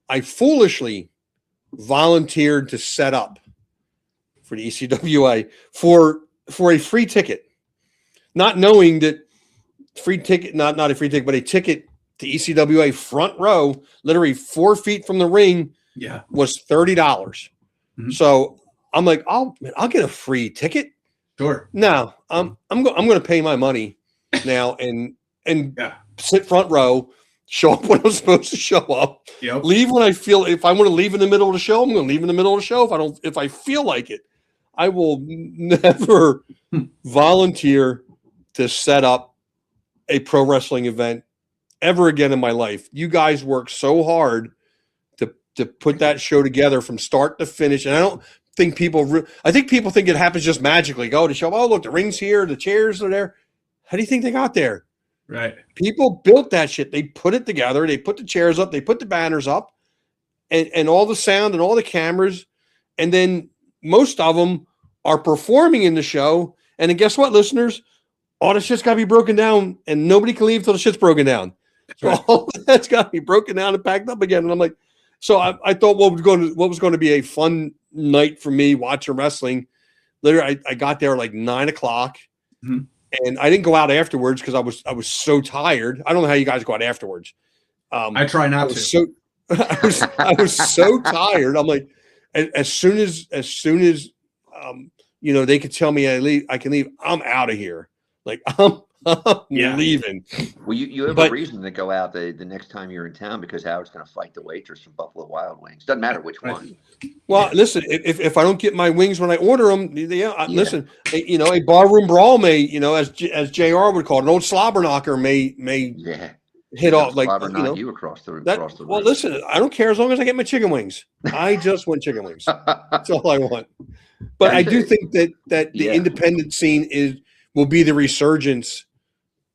Speaker 1: I foolishly volunteered to set up for the ECWA for a free ticket, not knowing that free ticket, not a free ticket, but a ticket to ECWA front row, literally 4 feet from the ring, was $30.
Speaker 2: Mm-hmm.
Speaker 1: So I'm like, I'll get a free ticket.
Speaker 2: Sure.
Speaker 1: No, I'm going to pay my money now and sit front row, show up when I'm supposed to show up, leave when I feel. If I want to leave in the middle of the show, I'm going to leave in the middle of the show. If I feel like it, I will never volunteer to set up a pro wrestling event ever again in my life. You guys work so hard to put that show together from start to finish. And I don't think I think people think it happens just magically. Go to show, oh, look, the ring's here, the chairs are there. How do you think they got there?
Speaker 2: Right.
Speaker 1: People built that shit. They put it together. They put the chairs up. They put the banners up, and all the sound and all the cameras. And then most of them are performing in the show. And then guess what, listeners? All the shit's got to be broken down, and nobody can leave till the shit's broken down. So all that's got to be broken down and packed up again. And I'm like, so I thought what was going to be a fun night for me watching wrestling. Literally, I got there like 9 o'clock.
Speaker 2: Mm-hmm.
Speaker 1: And I didn't go out afterwards because I was so tired. I don't know how you guys go out afterwards.
Speaker 2: I try not to.
Speaker 1: I was so tired. I'm like, as soon as they could tell me I can leave. I'm out of here. Like I'm leaving.
Speaker 3: Well, you have a reason to go out the next time you're in town, because Howard's going to fight the waitress from Buffalo Wild Wings. Doesn't matter which one.
Speaker 1: Well, listen, if I don't get my wings when I order them, listen, a barroom brawl may, as JR would call it, an old slobber knocker may hit off like
Speaker 3: you across the
Speaker 1: well, listen, I don't care as long as I get my chicken wings. I just want chicken wings. That's all I want. But I do think that the independent scene will be the resurgence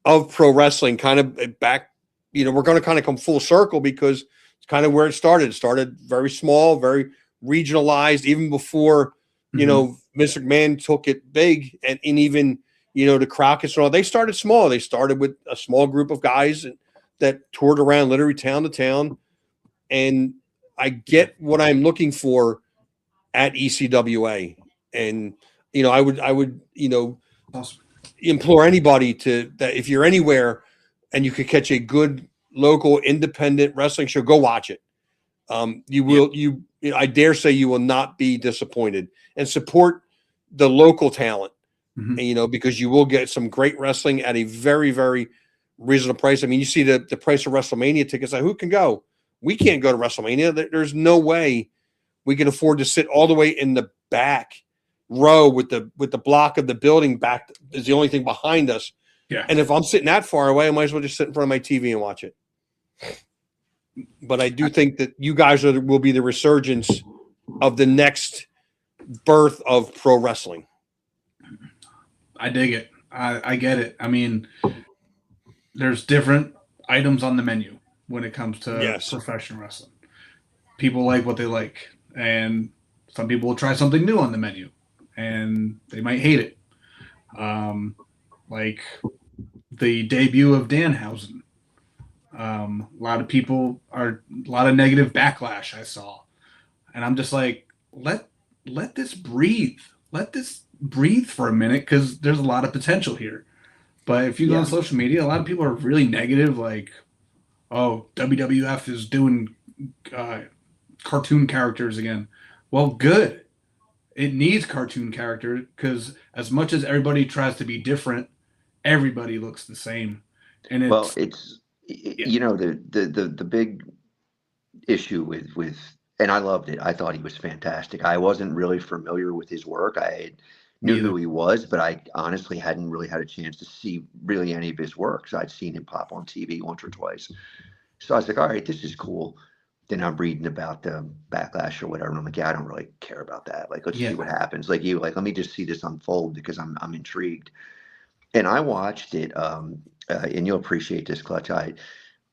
Speaker 1: of pro wrestling, kind of back. We're going to kind of come full circle, because it's kind of where it started. It started very small, very regionalized, even before Mr. McMahon took it big, and even the Crockett's and all. They started small. They started with a small group of guys that toured around literally town to town. And I get what I'm looking for at ECWA, and I would
Speaker 2: awesome.
Speaker 1: Implore anybody that if you're anywhere and you could catch a good local independent wrestling show, go watch it. You will. I dare say you will not be disappointed, and support the local talent.
Speaker 2: Mm-hmm.
Speaker 1: Because you will get some great wrestling at a very, very reasonable price. I mean, you see the price of WrestleMania tickets. Like, who can go? We can't go to WrestleMania. There's no way we can afford to sit all the way in the back row with the block of the building back is the only thing behind us.
Speaker 2: Yeah.
Speaker 1: And if I'm sitting that far away, I might as well just sit in front of my TV and watch it. But I do think that you guys will be the resurgence of the next birth of pro wrestling.
Speaker 2: I dig it. I get it. I mean, there's different items on the menu when it comes to professional wrestling. People like what they like, and some people will try something new on the menu, and they might hate it. Like the debut of Danhausen. A lot of negative backlash I saw, and I'm just like, let this breathe. Let this breathe for a minute, because there's a lot of potential here. But if you go on social media, a lot of people are really negative, like, oh, WWF is doing cartoon characters again. Well, good. It needs cartoon characters, because as much as everybody tries to be different, everybody looks the same. And
Speaker 3: you know, the big issue with and I loved it. I thought he was fantastic. I wasn't really familiar with his work. I knew who he was, but I honestly hadn't really had a chance to see really any of his work. So I'd seen him pop on TV once or twice. So I was like, all right, this is cool. Then I'm reading about the backlash or whatever. And I'm like, yeah, I don't really care about that. Like, let's see what happens. Like let me just see this unfold, because I'm intrigued. And I watched it, and you'll appreciate this, Clutch. I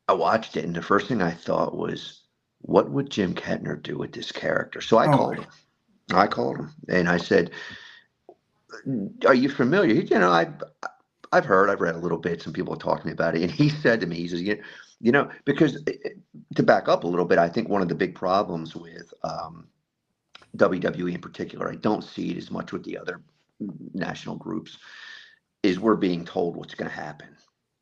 Speaker 3: watched it, and the first thing I thought was, what would Jim Kettner do with this character? So I called him. I called him, and I said, are you familiar? You know, I've read a little bit. Some people talked to me about it, and he said to me, he says, you know, because to back up a little bit, I think one of the big problems with WWE in particular, I don't see it as much with the other national groups, is we're being told what's going to happen.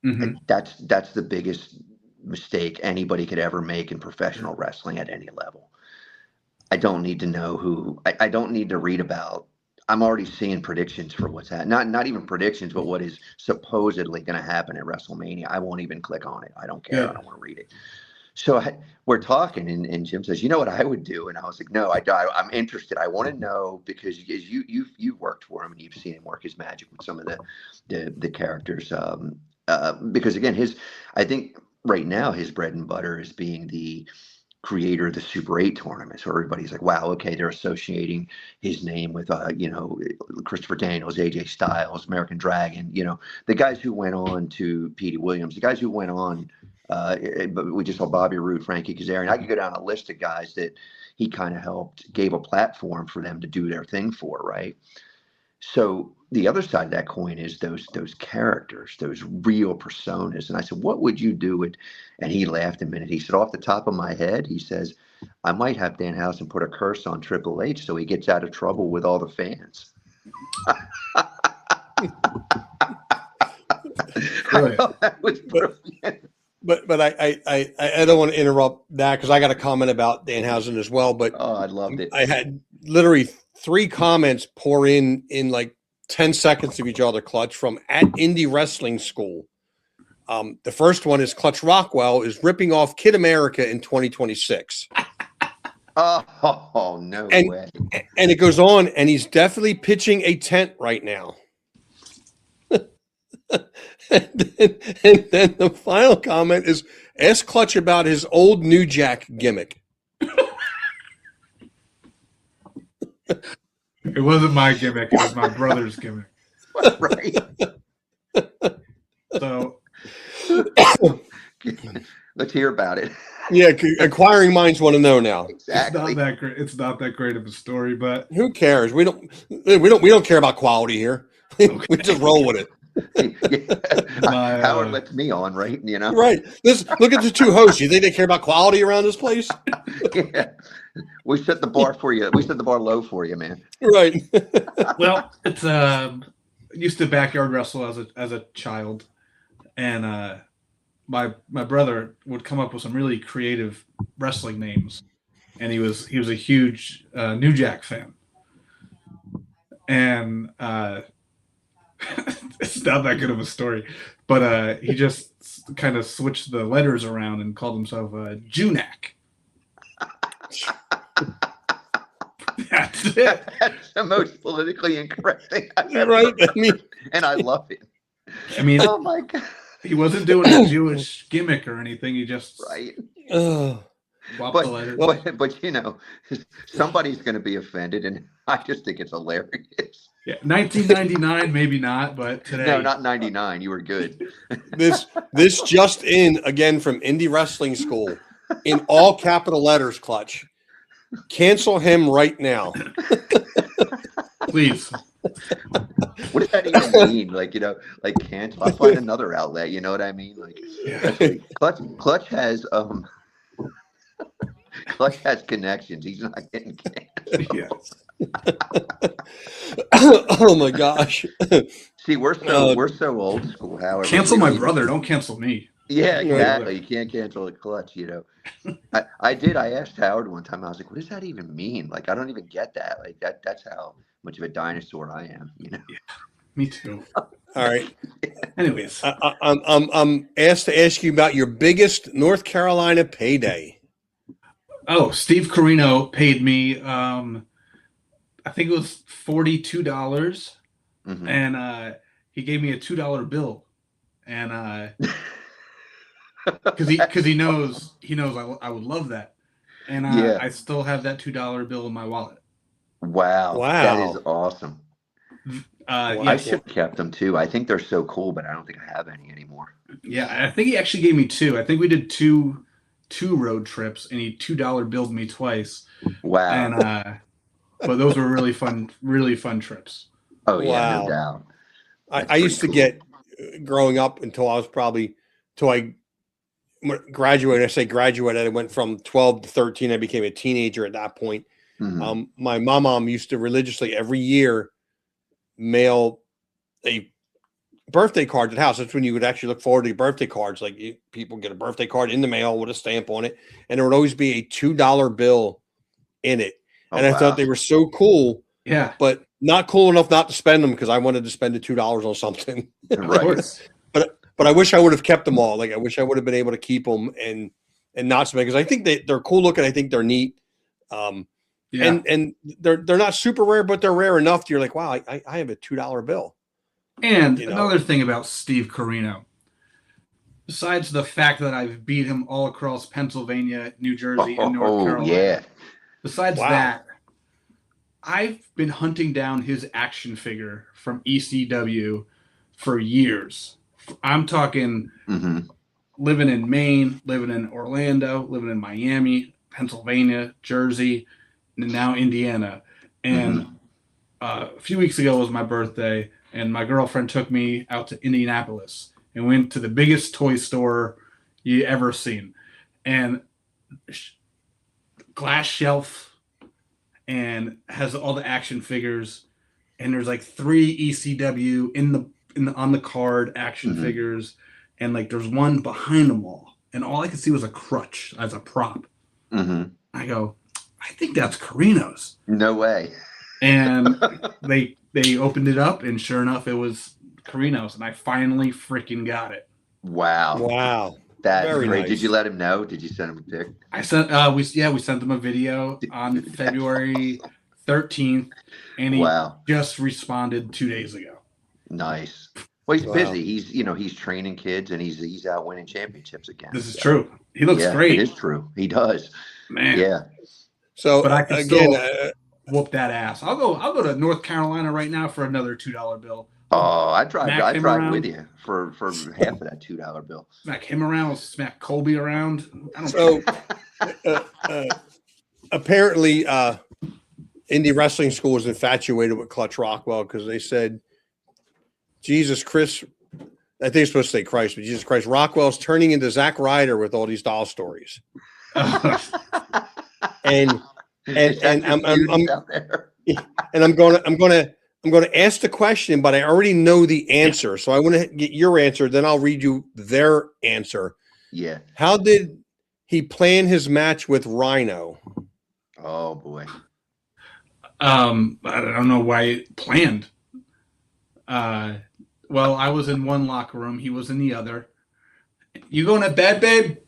Speaker 3: Mm-hmm. And that's the biggest mistake anybody could ever make in professional wrestling at any level. I don't need to know who. I don't need to read about. I'm already seeing predictions for what's happening. Not even predictions, but what is supposedly going to happen at WrestleMania. I won't even click on it. I don't care. I don't want to read it. So we're talking, and Jim says, "You know what I would do?" And I was like, "No, I'm interested. I want to know, because you've worked for him and you've seen him work his magic with some of the characters. Because again, I think right now his bread and butter is being the creator of the Super 8 tournament. So everybody's like, wow, okay, they're associating his name with Christopher Daniels, AJ Styles, American Dragon, the guys who went on to Petey Williams, the guys who went on, but we just saw Bobby Roode, Frankie Kazarian. I could go down a list of guys that he kind of helped, gave a platform for them to do their thing for, right? So the other side of that coin is those characters, those real personas. And I said, what would you do with? And he laughed a minute. He said, off the top of my head, he says, I might have Danhausen put a curse on Triple H so he gets out of trouble with all the fans. I thought that was brilliant.
Speaker 1: But I don't want to interrupt that, because I got a comment about Danhausen as well. But
Speaker 3: I loved it.
Speaker 1: I had literally 3 comments pour in like 10 seconds of each other, Clutch, from at Indie Wrestling School. The first one is Clutch Rockwell is ripping off Kid America in 2026.
Speaker 3: Oh, no way.
Speaker 1: And it goes on, and he's definitely pitching a tent right now. and then the final comment is, ask Clutch about his old New Jack gimmick.
Speaker 2: It wasn't my gimmick. It was my brother's gimmick.
Speaker 3: Right.
Speaker 2: So
Speaker 3: let's hear about it.
Speaker 1: Yeah, inquiring minds want to know now.
Speaker 3: Exactly.
Speaker 2: It's not that great. It's not that great of a story, but
Speaker 1: who cares? We don't care about quality here. Okay. We just roll with it.
Speaker 3: Howard lets me on, right?
Speaker 1: Right. Look at the 2 hosts. You think they care about quality around this place?
Speaker 3: Yeah. We set the bar for you. We set the bar low for you, man.
Speaker 1: Right.
Speaker 2: Well, it's used to backyard wrestle as a child, and my brother would come up with some really creative wrestling names, and he was a huge New Jack fan, and It's not that good of a story, but he just kind of switched the letters around and called himself Junak. That's it.
Speaker 3: That's the most politically incorrect thing I've ever
Speaker 1: Right? I mean,
Speaker 3: heard, and I love it.
Speaker 2: I mean,
Speaker 3: Oh my god!
Speaker 2: he wasn't doing a Jewish gimmick or anything. He just
Speaker 3: Right.
Speaker 2: swapped the letters.
Speaker 3: But you know, somebody's going to be offended, and I just think it's hilarious.
Speaker 2: Yeah, 1999, maybe not, but today.
Speaker 3: No, not 99. You were good.
Speaker 1: this just in again from Indie Wrestling School in all capital letters, Clutch. Cancel him right now.
Speaker 2: Please.
Speaker 3: What does that even mean? Like, you know, like cancel. I'll find another outlet. You know what I mean? Like, Clutch has Clutch has connections. He's not getting canceled.
Speaker 2: Yeah.
Speaker 1: Oh my gosh.
Speaker 3: See, we're so old school. However,
Speaker 2: Cancel my brother. Don't cancel me.
Speaker 3: Yeah, exactly. You can't cancel a Clutch, you know. I asked Howard one time, I was like, what does that even mean? Like, I don't even get that. Like that's how much of a dinosaur I am, you know.
Speaker 2: Yeah, me too.
Speaker 1: All right.
Speaker 2: Anyways.
Speaker 1: I'm asked to ask you about your biggest North Carolina payday.
Speaker 2: Oh, Steve Carino paid me I think it was $42.
Speaker 3: Mm-hmm.
Speaker 2: And he gave me a $2 bill. And because he knows I would love that, and I still have that $2 bill in my wallet.
Speaker 3: Wow, that is awesome. I should have kept them too. I think they're so cool, but I don't think I have any anymore.
Speaker 2: Yeah, I think he actually gave me two. I think we did two road trips, and he $2 billed me twice.
Speaker 3: Wow.
Speaker 2: And but those were really fun trips.
Speaker 3: Oh yeah, no doubt.
Speaker 1: I used to get growing up until I graduated. I say graduated. I went from 12 to 13. I became a teenager at that point.
Speaker 3: Mm-hmm.
Speaker 1: My mom used to religiously every year mail a birthday card to the house. That's when you would actually look forward to your birthday cards. Like people get a birthday card in the mail with a stamp on it, and there would always be a $2 bill in it. And I thought they were so cool.
Speaker 2: Yeah,
Speaker 1: but not cool enough not to spend them because I wanted to spend the $2 on something.
Speaker 3: Right.
Speaker 1: But I wish I would have kept them all. Like I wish I would have been able to keep them and not spend, because I think they're cool looking. I think they're neat. And they're not super rare, but they're rare enough. You're like, wow, I have a $2 bill.
Speaker 2: And another thing about Steve Carino, besides the fact that I've beat him all across Pennsylvania, New Jersey, and North Carolina.
Speaker 3: Yeah.
Speaker 2: Besides that, I've been hunting down his action figure from ECW for years. I'm talking living in Maine, living in Orlando, living in Miami, Pennsylvania, Jersey, and now Indiana. And a few weeks ago was my birthday, and my girlfriend took me out to Indianapolis and went to the biggest toy store you ever seen. And glass shelf, and has all the action figures, and there's like 3 ECW on the card action figures, and like there's one behind them all, and all I could see was a crutch as a prop. I go, I think that's Carino's.
Speaker 3: No way.
Speaker 2: And they opened it up, and sure enough, it was Carino's, and I finally freaking got it.
Speaker 1: Wow.
Speaker 3: That's
Speaker 1: very
Speaker 3: great.
Speaker 1: nice.
Speaker 3: Did you let him know? Did you send him a pic?
Speaker 2: I sent we sent them a video on February 13th, and he just responded 2 days ago.
Speaker 3: Nice. Well, he's busy. He's training kids, and he's out winning championships again.
Speaker 2: This is true. He looks great.
Speaker 3: It is true. He does.
Speaker 2: Man.
Speaker 3: Yeah.
Speaker 1: So,
Speaker 2: but I can still whoop that ass. I'll go to North Carolina right now for another $2 bill.
Speaker 3: Oh, I'd drive with you for half of that $2 bill.
Speaker 2: Smack him around, smack Colby around. I
Speaker 1: don't care. Apparently, Indie Wrestling School was infatuated with Clutch Rockwell because they said, Jesus Christ, I think it's supposed to say Christ, but Jesus Christ, Rockwell's turning into Zack Ryder with all these doll stories. and I'm going to ask the question, but I already know the answer. So I want to get your answer. Then I'll read you their answer.
Speaker 3: Yeah.
Speaker 1: How did he plan his match with Rhino?
Speaker 3: Oh boy.
Speaker 2: I don't know why it planned. Well, I was in one locker room. He was in the other. You going to bed, babe?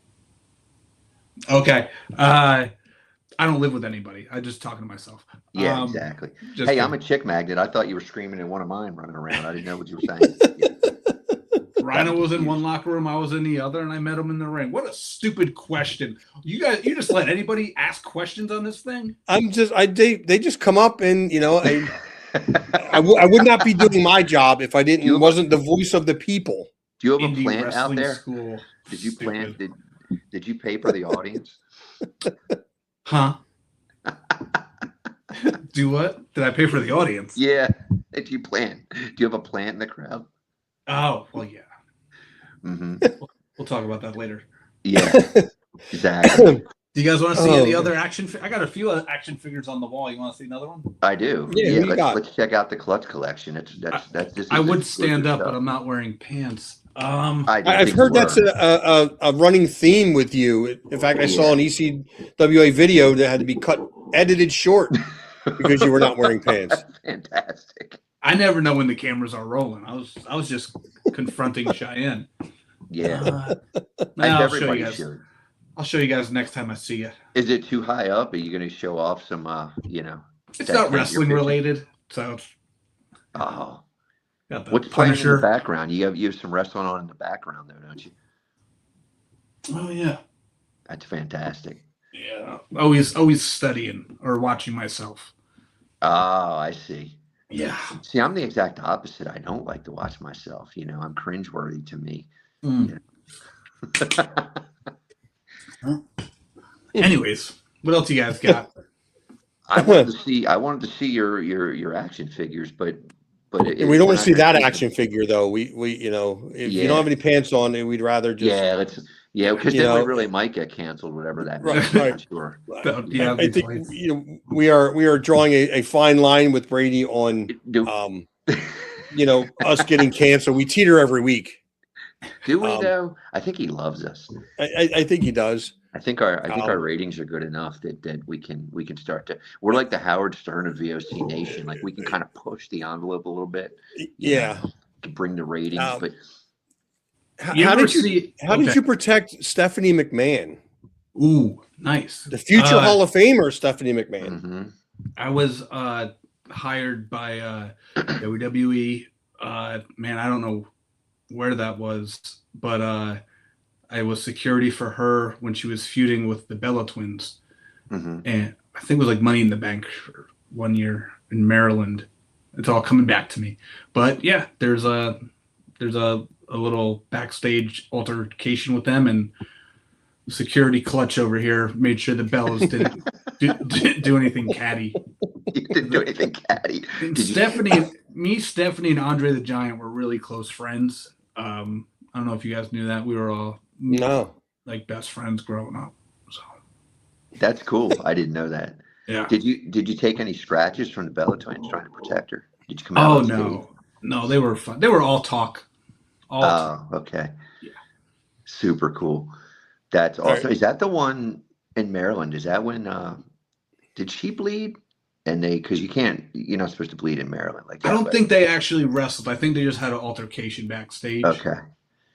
Speaker 2: Okay. I don't live with anybody. I just talking to myself.
Speaker 3: Yeah, exactly.
Speaker 2: Just
Speaker 3: Hey, I'm
Speaker 2: kidding.
Speaker 3: a chick magnet. I thought you were screaming at one of mine running around. I didn't know what you were saying. Yeah.
Speaker 2: Rhino was in one locker room. I was in the other, and I met him in the ring. What a stupid question! You just let anybody ask questions on this thing?
Speaker 1: They just come up and I would not be doing my job if I wasn't the voice of the people.
Speaker 3: Do you have a
Speaker 2: Indie
Speaker 3: plant out
Speaker 2: wrestling
Speaker 3: there?
Speaker 2: school.
Speaker 3: Did you
Speaker 2: Stupid.
Speaker 3: plant? Did you pay for the audience?
Speaker 2: Huh? Do what? Did I pay for the audience?
Speaker 3: Yeah. Did you plant? Do you have a plant in the crowd?
Speaker 2: Oh, well, yeah.
Speaker 3: Mm-hmm.
Speaker 2: We'll talk about that later.
Speaker 3: Yeah. Exactly.
Speaker 2: Do you guys want to see any other action? I got a few action figures on the wall. You want to see another one?
Speaker 3: I do.
Speaker 1: Yeah,
Speaker 3: let's check out the Clutch collection.
Speaker 2: I would stand up, but I'm not wearing pants.
Speaker 1: I've heard that's a running theme with you. In fact, I saw an ECWA video that had to be edited short because you were not wearing pants.
Speaker 3: Fantastic.
Speaker 2: I never know when the cameras are rolling. I was just confronting Cheyenne.
Speaker 3: Yeah.
Speaker 2: Everybody should. I'll show you guys next time I see you.
Speaker 3: Is it too high up? Are you going to show off some,
Speaker 2: It's not wrestling related, so.
Speaker 3: Oh.
Speaker 2: Got the
Speaker 3: What's playing in
Speaker 2: Punisher.
Speaker 3: the background? You have some wrestling on in the background, though, don't you?
Speaker 2: Oh yeah.
Speaker 3: That's fantastic.
Speaker 2: Yeah. Always studying or watching myself.
Speaker 3: Oh, I see.
Speaker 2: Yeah.
Speaker 3: See, I'm the exact opposite. I don't like to watch myself. I'm cringeworthy to me.
Speaker 2: Anyways, what else you guys got?
Speaker 3: I wanted to see your action figures, but
Speaker 1: we don't want to see that action figure though. We if you don't have any pants on, we'd rather just
Speaker 3: because then we really might get canceled, whatever that means.
Speaker 1: Right.
Speaker 3: I'm sure.
Speaker 2: Yeah,
Speaker 1: I think we are drawing a fine line with Brady on us getting canceled. We teeter every week.
Speaker 3: Do we though? I think he loves us.
Speaker 1: I think he does.
Speaker 3: I think our ratings are good enough that we can start to. We're like the Howard Stern of VOC Nation. Like we can kind of push the envelope a little bit. To bring the ratings. But
Speaker 1: how did you protect Stephanie McMahon?
Speaker 2: Ooh, nice.
Speaker 1: The future Hall of Famer Stephanie McMahon.
Speaker 3: Mm-hmm.
Speaker 2: I was hired by WWE. Man, I don't know where that was, but I was security for her when she was feuding with the Bella Twins.
Speaker 3: Mm-hmm.
Speaker 2: And I think it was like Money in the Bank for 1 year in Maryland. It's all coming back to me. But yeah, there's a little backstage altercation with them, and security clutch over here made sure the Bellas didn't do anything catty.
Speaker 3: You didn't do anything catty.
Speaker 2: Stephanie, and Andre the Giant were really close friends. I don't know if you guys knew that. We were all like best friends growing up. So
Speaker 3: that's cool. I didn't know that.
Speaker 2: Yeah.
Speaker 3: Did you take any scratches from the Bella Twins trying to protect her? Did you come out?
Speaker 2: Oh no. No, they were fun. They were all talk.
Speaker 3: Okay. Yeah. Super cool. That's awesome. Right. Is that the one in Maryland? Is that when did she bleed? And because you're not supposed to bleed in Maryland like that.
Speaker 2: I don't think they actually wrestled. I think they just had an altercation backstage.
Speaker 3: Okay.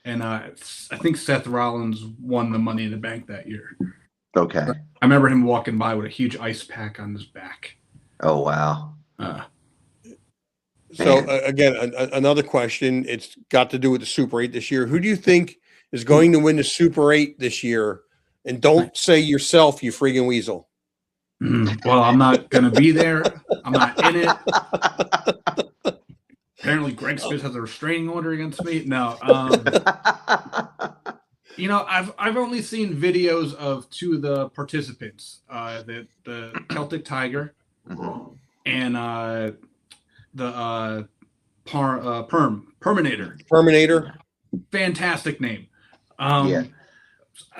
Speaker 2: And I think Seth Rollins won the Money in the Bank that year.
Speaker 3: Okay.
Speaker 2: I remember him walking by with a huge ice pack on his back.
Speaker 3: Oh wow.
Speaker 1: So again, another question. It's got to do with the Super 8 this year. Who do you think is going to win the Super 8 this year? And don't say yourself, you friggin' weasel.
Speaker 2: Well, I'm not going to be there. I'm not in it. Apparently, Greg Smith has a restraining order against me. No. I've only seen videos of two of the participants, the Celtic Tiger and the Perminator.
Speaker 1: Perminator.
Speaker 2: Fantastic name.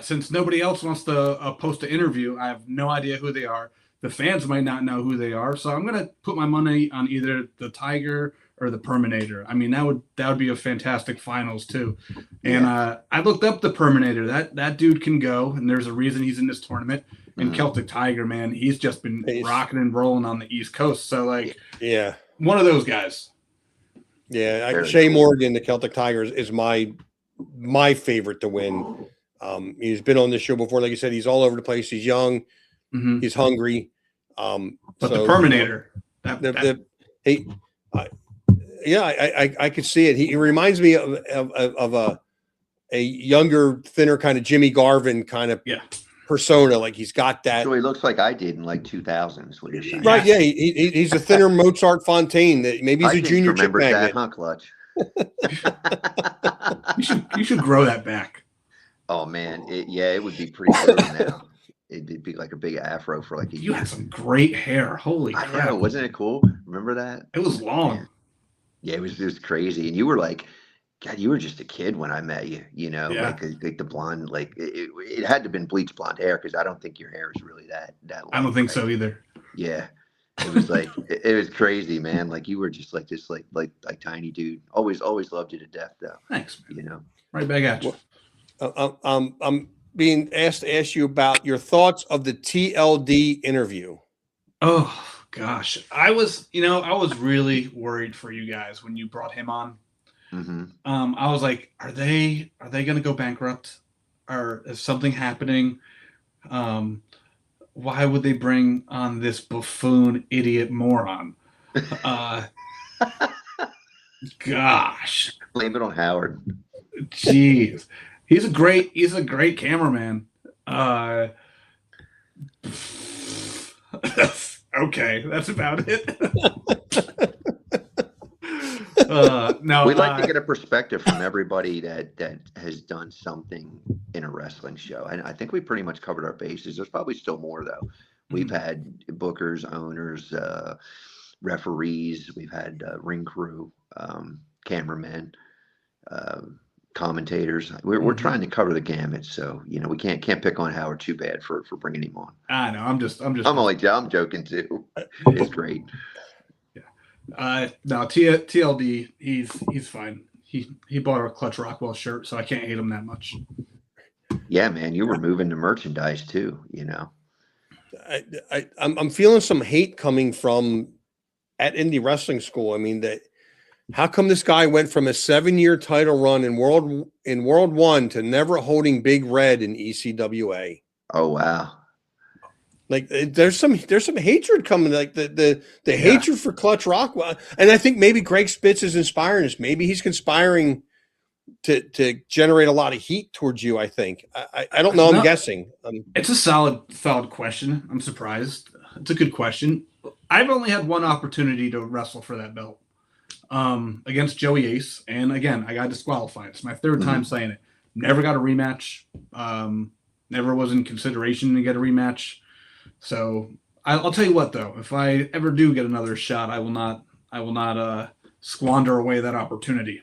Speaker 2: Since nobody else wants to post an interview, I have no idea who they are. The fans might not know who they are, so I'm going to put my money on either the Tiger or the Perminator. I mean, that would be a fantastic finals too. And I looked up the Perminator. That dude can go, and there's a reason he's in this tournament. And Celtic Tiger, man, he's just been rocking and rolling on the East Coast. So one of those guys.
Speaker 1: Yeah,
Speaker 3: Very
Speaker 1: Shea
Speaker 3: cool.
Speaker 1: Morgan, the Celtic Tigers, is my favorite to win. He's been on this show before. Like you said, he's all over the place. He's young.
Speaker 2: Mhm.
Speaker 1: He's hungry.
Speaker 2: But
Speaker 1: So,
Speaker 2: the Perminator,
Speaker 1: he, I could see it. He reminds me of a younger, thinner kind of Jimmy Garvin kind of
Speaker 2: yeah,
Speaker 1: persona. Like he's got that.
Speaker 3: So he looks like I did in like 2000s. What you're saying,
Speaker 1: Right? Yeah, he's a thinner Mozart Fontaine. That maybe he's a
Speaker 3: Vikings
Speaker 1: junior chip
Speaker 3: remembers
Speaker 1: magnet.
Speaker 3: that, huh, Clutch?
Speaker 2: you should grow that back.
Speaker 3: Oh man, it would be pretty good now. It'd be like a big afro for like a
Speaker 2: You
Speaker 3: year.
Speaker 2: had some great hair. Holy
Speaker 3: I
Speaker 2: crap!
Speaker 3: know, wasn't it cool? Remember that?
Speaker 2: It was long.
Speaker 3: Yeah, it was crazy. And you were like, God, you were just a kid when I met you. You know,
Speaker 2: Yeah.
Speaker 3: like the blonde, like it had to have been bleach blonde hair because I don't think your hair is really that long.
Speaker 2: I don't think
Speaker 3: right?
Speaker 2: so either.
Speaker 3: Yeah, it was like it was crazy, man. Like you were just like this, like tiny dude. Always loved you to death, though.
Speaker 2: Thanks, man.
Speaker 3: You know.
Speaker 2: Right back at you.
Speaker 1: I'm being asked to ask you about your thoughts of the TLD interview.
Speaker 2: Oh gosh, I was really worried for you guys when you brought him on.
Speaker 3: Mm-hmm.
Speaker 2: I was like, are they going to go bankrupt? Or is something happening? Why would they bring on this buffoon, idiot, moron? Gosh,
Speaker 3: Blame it on Howard.
Speaker 2: jeez, he's a great cameraman. Okay, that's about it. No,
Speaker 3: We'd like to get a perspective from everybody that has done something in a wrestling show. And I think we pretty much covered our bases. There's probably still more, though. We've had bookers, owners, referees. We've had ring crew, cameramen, commentators. We're trying to cover the gamut. So, we can't pick on Howard too bad for bringing him on.
Speaker 2: I know. I'm
Speaker 3: joking too. It's great.
Speaker 2: No, TLD, he's fine. He bought a Clutch Rockwell shirt, so I can't hate him that much.
Speaker 3: Yeah, man, you were moving to merchandise too.
Speaker 1: I'm feeling some hate coming from at indie wrestling school. I mean, how come this guy went from a 7-year title run in World 1 to never holding Big Red in ECWA?
Speaker 3: Oh wow.
Speaker 1: Like there's some hatred coming, like the hatred for Clutch Rockwell, and I think maybe Greg Spitz is inspiring us. Maybe he's conspiring to generate a lot of heat towards you. I think I don't know. I'm guessing.
Speaker 2: It's a solid question. I'm surprised. It's a good question. I've only had one opportunity to wrestle for that belt against Joey Ace, and again I got disqualified. It's my third time saying it. Never got a rematch. Never was in consideration to get a rematch. So I'll tell you what, though, if I ever do get another shot, I will not squander away that opportunity.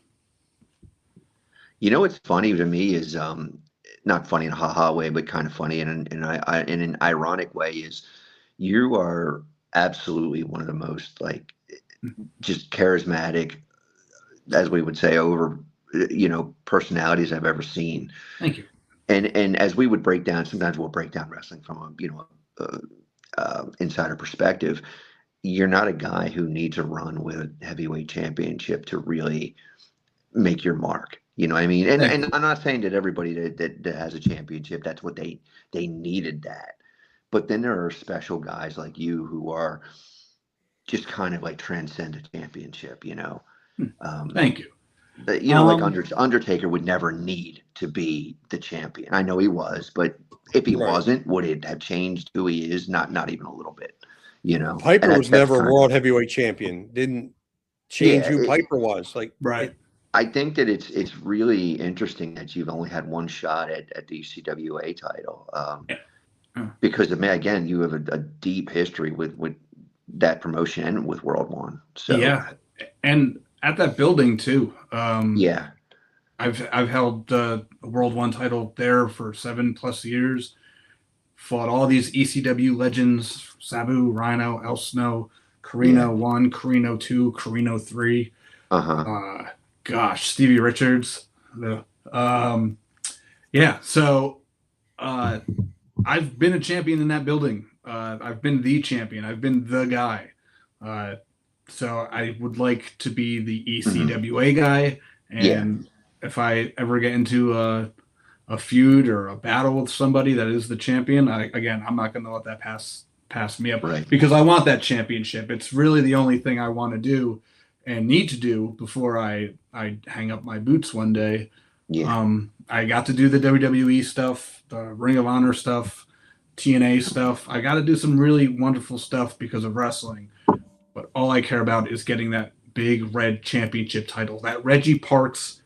Speaker 3: What's funny to me is not funny in a ha-ha way, but kind of funny in an ironic way is you are absolutely one of the most like just charismatic, as we would say, over personalities I've ever seen.
Speaker 2: Thank you.
Speaker 3: And as we would break down, sometimes we'll break down wrestling from a insider perspective. You're not a guy who needs a run with a heavyweight championship to really make your mark. You know what I mean? And I'm not saying that everybody that has a championship, that's what they needed that. But then there are special guys like you who are just kind of like transcend a championship,
Speaker 2: Thank you.
Speaker 3: Like Undertaker would never need to be the champion. I know he was, but if he wasn't, would it have changed who he is? Not even a little bit.
Speaker 1: Piper was never a world heavyweight champion. Didn't change who Piper was. Like
Speaker 3: I think that it's really interesting that you've only had one shot at the ECWA title, because again, you have a deep history with that promotion and with World 1. So
Speaker 2: yeah, and at that building too. I've held the World 1 title there for 7+ years. Fought all these ECW legends: Sabu, Rhino, El Snow, Carino 1, Carino 2, Carino 3. Stevie Richards. So I've been a champion in that building. I've been the champion. I've been the guy. So I would like to be the ECWA guy, and if I ever get into a feud or a battle with somebody that is the champion, I'm not going to let that pass me up,
Speaker 3: Right.
Speaker 2: because I want that championship. It's really the only thing I want to do and need to do before I hang up my boots one day.
Speaker 3: Yeah.
Speaker 2: I got to do the WWE stuff, the Ring of Honor stuff, TNA stuff. I got to do some really wonderful stuff because of wrestling. But all I care about is getting that big red championship title, that Reggie Parks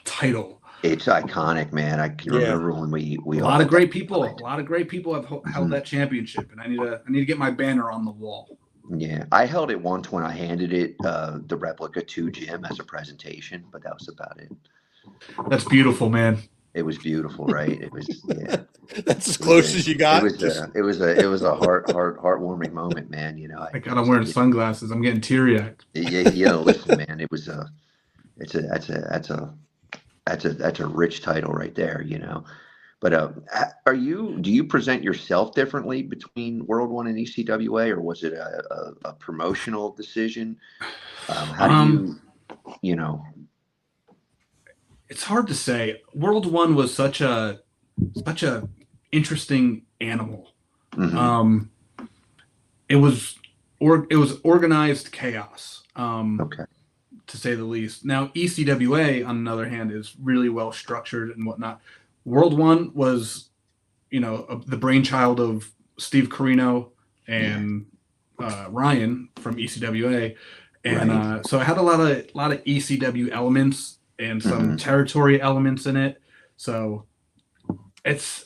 Speaker 2: title.
Speaker 3: It's iconic, man. I can remember when we
Speaker 2: a lot of great people have held that championship, and I need to get my banner on the wall.
Speaker 3: Yeah, I held it once when I handed it the replica to Jim as a presentation, but that was about it.
Speaker 2: That's beautiful, man.
Speaker 3: It was beautiful, right? It was, yeah.
Speaker 1: That's as close as you got.
Speaker 3: It was a heartwarming moment, man. You know,
Speaker 2: I got I'm wearing sunglasses. I'm getting teary-eyed.
Speaker 3: Yeah. Listen, man, that's a rich title right there, you know. But do you present yourself differently between World One and ECWA, or was it a promotional decision? How do you know?
Speaker 2: It's hard to say. World One was such a interesting animal.
Speaker 3: Mm-hmm.
Speaker 2: It was organized chaos.
Speaker 3: Okay.
Speaker 2: To say the least. Now, ECWA, on the other hand, is really well structured and whatnot. World One was, the brainchild of Steve Corino and Ryan from ECWA, and so it had a lot of ECW elements and some territory elements in it. So it's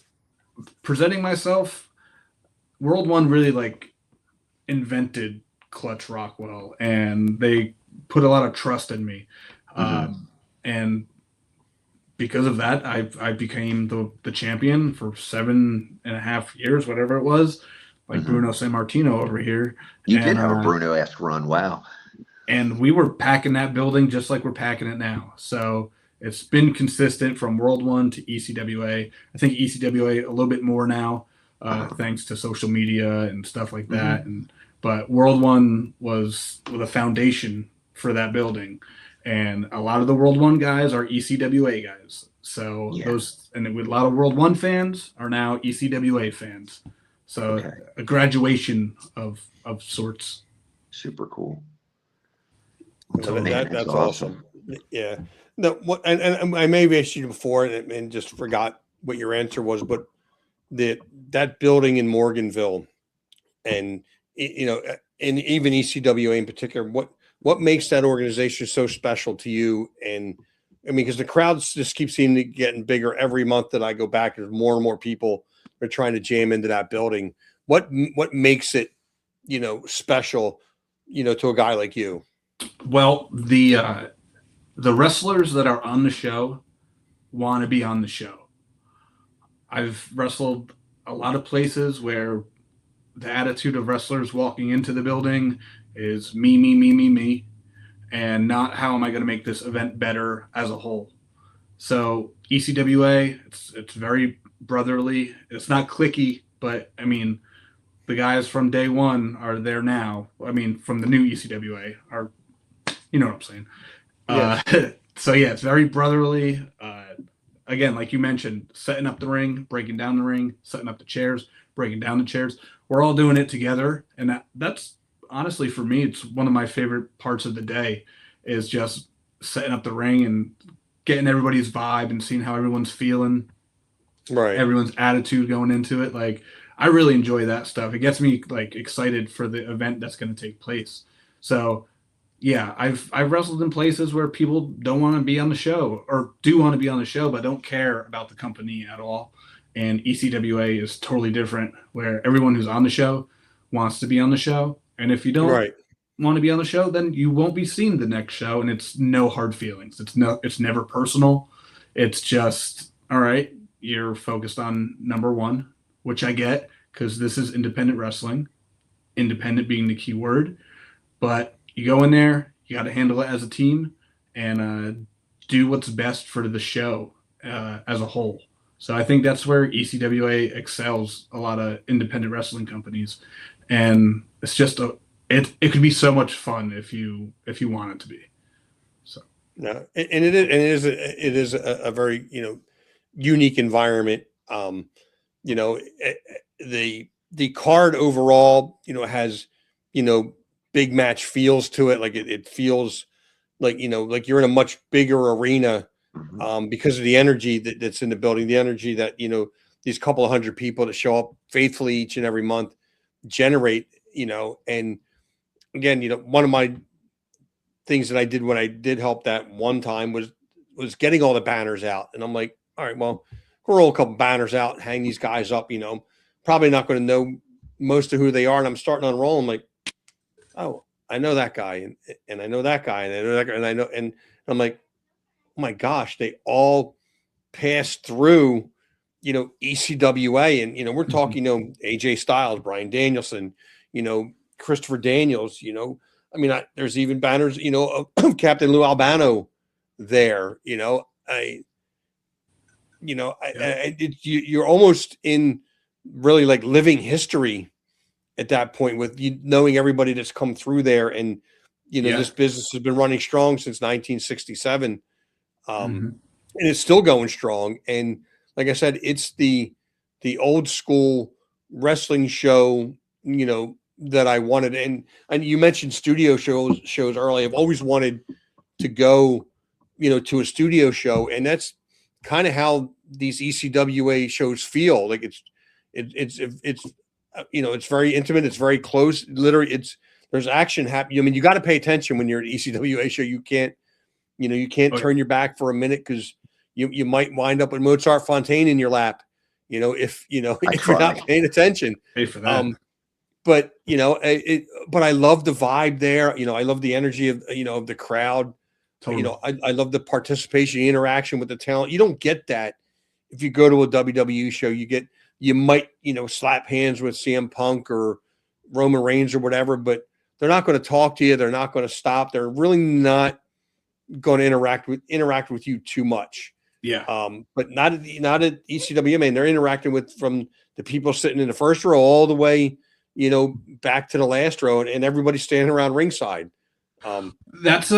Speaker 2: presenting myself. World One really invented Clutch Rockwell, and they put a lot of trust in me, and because of that, I became the champion for 7.5 years, whatever it was, Bruno Sammartino over here.
Speaker 3: You did have a Bruno-esque run, wow.
Speaker 2: And we were packing that building just like we're packing it now. So it's been consistent from World One to ECWA. I think ECWA a little bit more now, thanks to social media and stuff like that. But World One was the foundation for that building, and a lot of the World One guys are ECWA guys. So with a lot of World One fans are now ECWA fans. So a graduation of sorts.
Speaker 3: Super cool.
Speaker 1: That's awesome. Yeah. No, and I may have asked you before and just forgot what your answer was, but that building in Morganville, and and even ECWA in particular, what makes that organization so special to you? And I mean, because the crowds just keep seeming to getting bigger every month that I go back. There's more and more people are trying to jam into that building. What makes it, special, to a guy like you?
Speaker 2: Well, the wrestlers that are on the show want to be on the show. I've wrestled a lot of places where the attitude of wrestlers walking into the building is me, and not how am I going to make this event better as a whole. So ECWA, it's very brotherly. It's not cliquey, but I mean, the guys from day one are there now. I mean, from the new ECWA are, you know what I'm saying? Yes. So yeah, it's very brotherly. Again, like you mentioned, setting up the ring, breaking down the ring, setting up the chairs, breaking down the chairs. We're all doing it together, and that's honestly, for me, it's one of my favorite parts of the day, is just setting up the ring and getting everybody's vibe and seeing how everyone's feeling, everyone's attitude going into it. I really enjoy that stuff. It gets me excited for the event that's going to take place. So yeah, I've wrestled in places where people don't want to be on the show, or do want to be on the show, but don't care about the company at all. And ECWA is totally different, where everyone who's on the show wants to be on the show. And if you don't want to be on the show, then you won't be seen the next show. And it's no hard feelings. It's never personal. It's just, all right, you're focused on number one, which I get, because this is independent wrestling, independent being the key word. But you go in there, you got to handle it as a team, and do what's best for the show as a whole. So I think that's where ECWA excels a lot of independent wrestling companies. And it's just it could be so much fun if you want it to be. So
Speaker 1: No, and it is a very unique environment. You know, the card overall, has big match feels to it. Like it feels like like you're in a much bigger arena because of the energy that's in the building, the energy that these couple of hundred people that show up faithfully each and every month generate. And again, one of my things that I did when I did help that one time was getting all the banners out. And I'm like, all right, well, we'll roll a couple banners out, hang these guys up, probably not going to know most of who they are. And I'm starting to unroll. I'm like, oh, I know that guy and I know that guy and I know that guy and I know, and I'm like, oh my gosh, they all passed through, ECWA. And, we're talking, AJ Styles, Brian Danielson, Christopher Daniels, I mean, there's even banners, of Captain Lou Albano there. You're almost in really like living history at that point with you knowing everybody that's come through there. And, this business has been running strong since 1967. And it's still going strong. And like I said, it's the old school wrestling show, that I wanted. And you mentioned studio shows earlier. I've always wanted to go, to a studio show. And that's kind of how these ECWA shows feel. Like it's it's very intimate. It's very close. Literally there's action happening. I mean, you got to pay attention when you're at an ECWA show. You can't turn your back for a minute because you might wind up with Mozart Fontaine in your lap, if you're not paying attention.
Speaker 2: Pay for that.
Speaker 1: But but I love the vibe there. I love the energy of of the crowd.
Speaker 2: Totally.
Speaker 1: I love the participation, the interaction with the talent. You don't get that if you go to a WWE show. You might slap hands with CM Punk or Roman Reigns or whatever, but they're not going to talk to you. They're not going to stop. They're really not going to interact with you too much.
Speaker 2: Yeah.
Speaker 1: But not at ECWA, man. They're interacting from the people sitting in the first row all the way, back to the last row, and everybody's standing around ringside.
Speaker 2: That's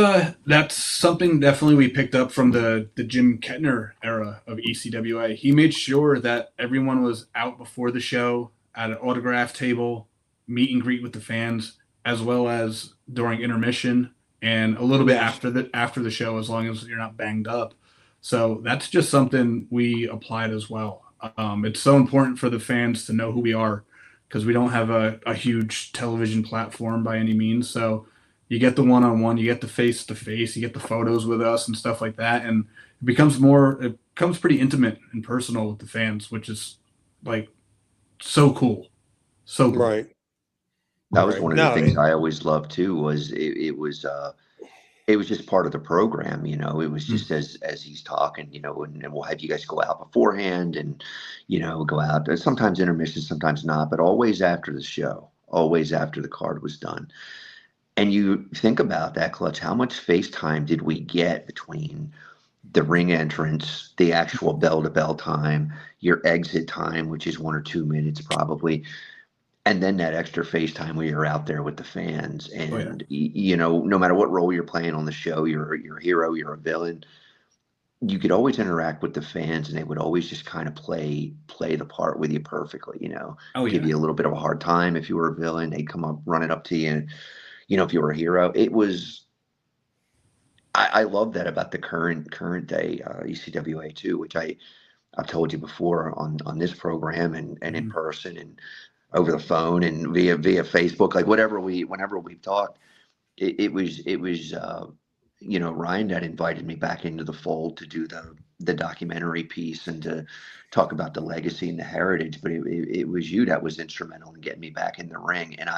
Speaker 2: something definitely we picked up from the Jim Kettner era of ECWA. He made sure that everyone was out before the show at an autograph table, meet and greet with the fans, as well as during intermission and a little bit after the show, as long as you're not banged up. So that's just something we applied as well. It's so important for the fans to know who we are because we don't have a huge television platform by any means. So you get the one-on-one, you get the face-to-face, you get the photos with us and stuff like that. And it becomes pretty intimate and personal with the fans, which is like so cool. So cool.
Speaker 1: Right.
Speaker 3: That was one of the things I always loved too, was it was just part of the program, it was just as he's talking, and we'll have you guys go out beforehand and, go out sometimes intermission, sometimes not, but always after the show, always after the card was done. And you think about that, Clutch, how much FaceTime did we get between the ring entrance, the actual bell-to-bell time, your exit time, which is 1 or 2 minutes probably, and then that extra FaceTime where you're out there with the fans. And, no matter what role you're playing on the show, you're a hero, you're a villain, you could always interact with the fans, and they would always just kind of play the part with you perfectly, give you a little bit of a hard time. If you were a villain, they'd come up, running up to you, and, if you were a hero, it was, I love that about the current day ECWA too, which I've told you before on this program and in person and over the phone and via Facebook, like whenever we've talked, it was Ryan that invited me back into the fold to do the documentary piece and to talk about the legacy and the heritage. But it was you that was instrumental in getting me back in the ring. And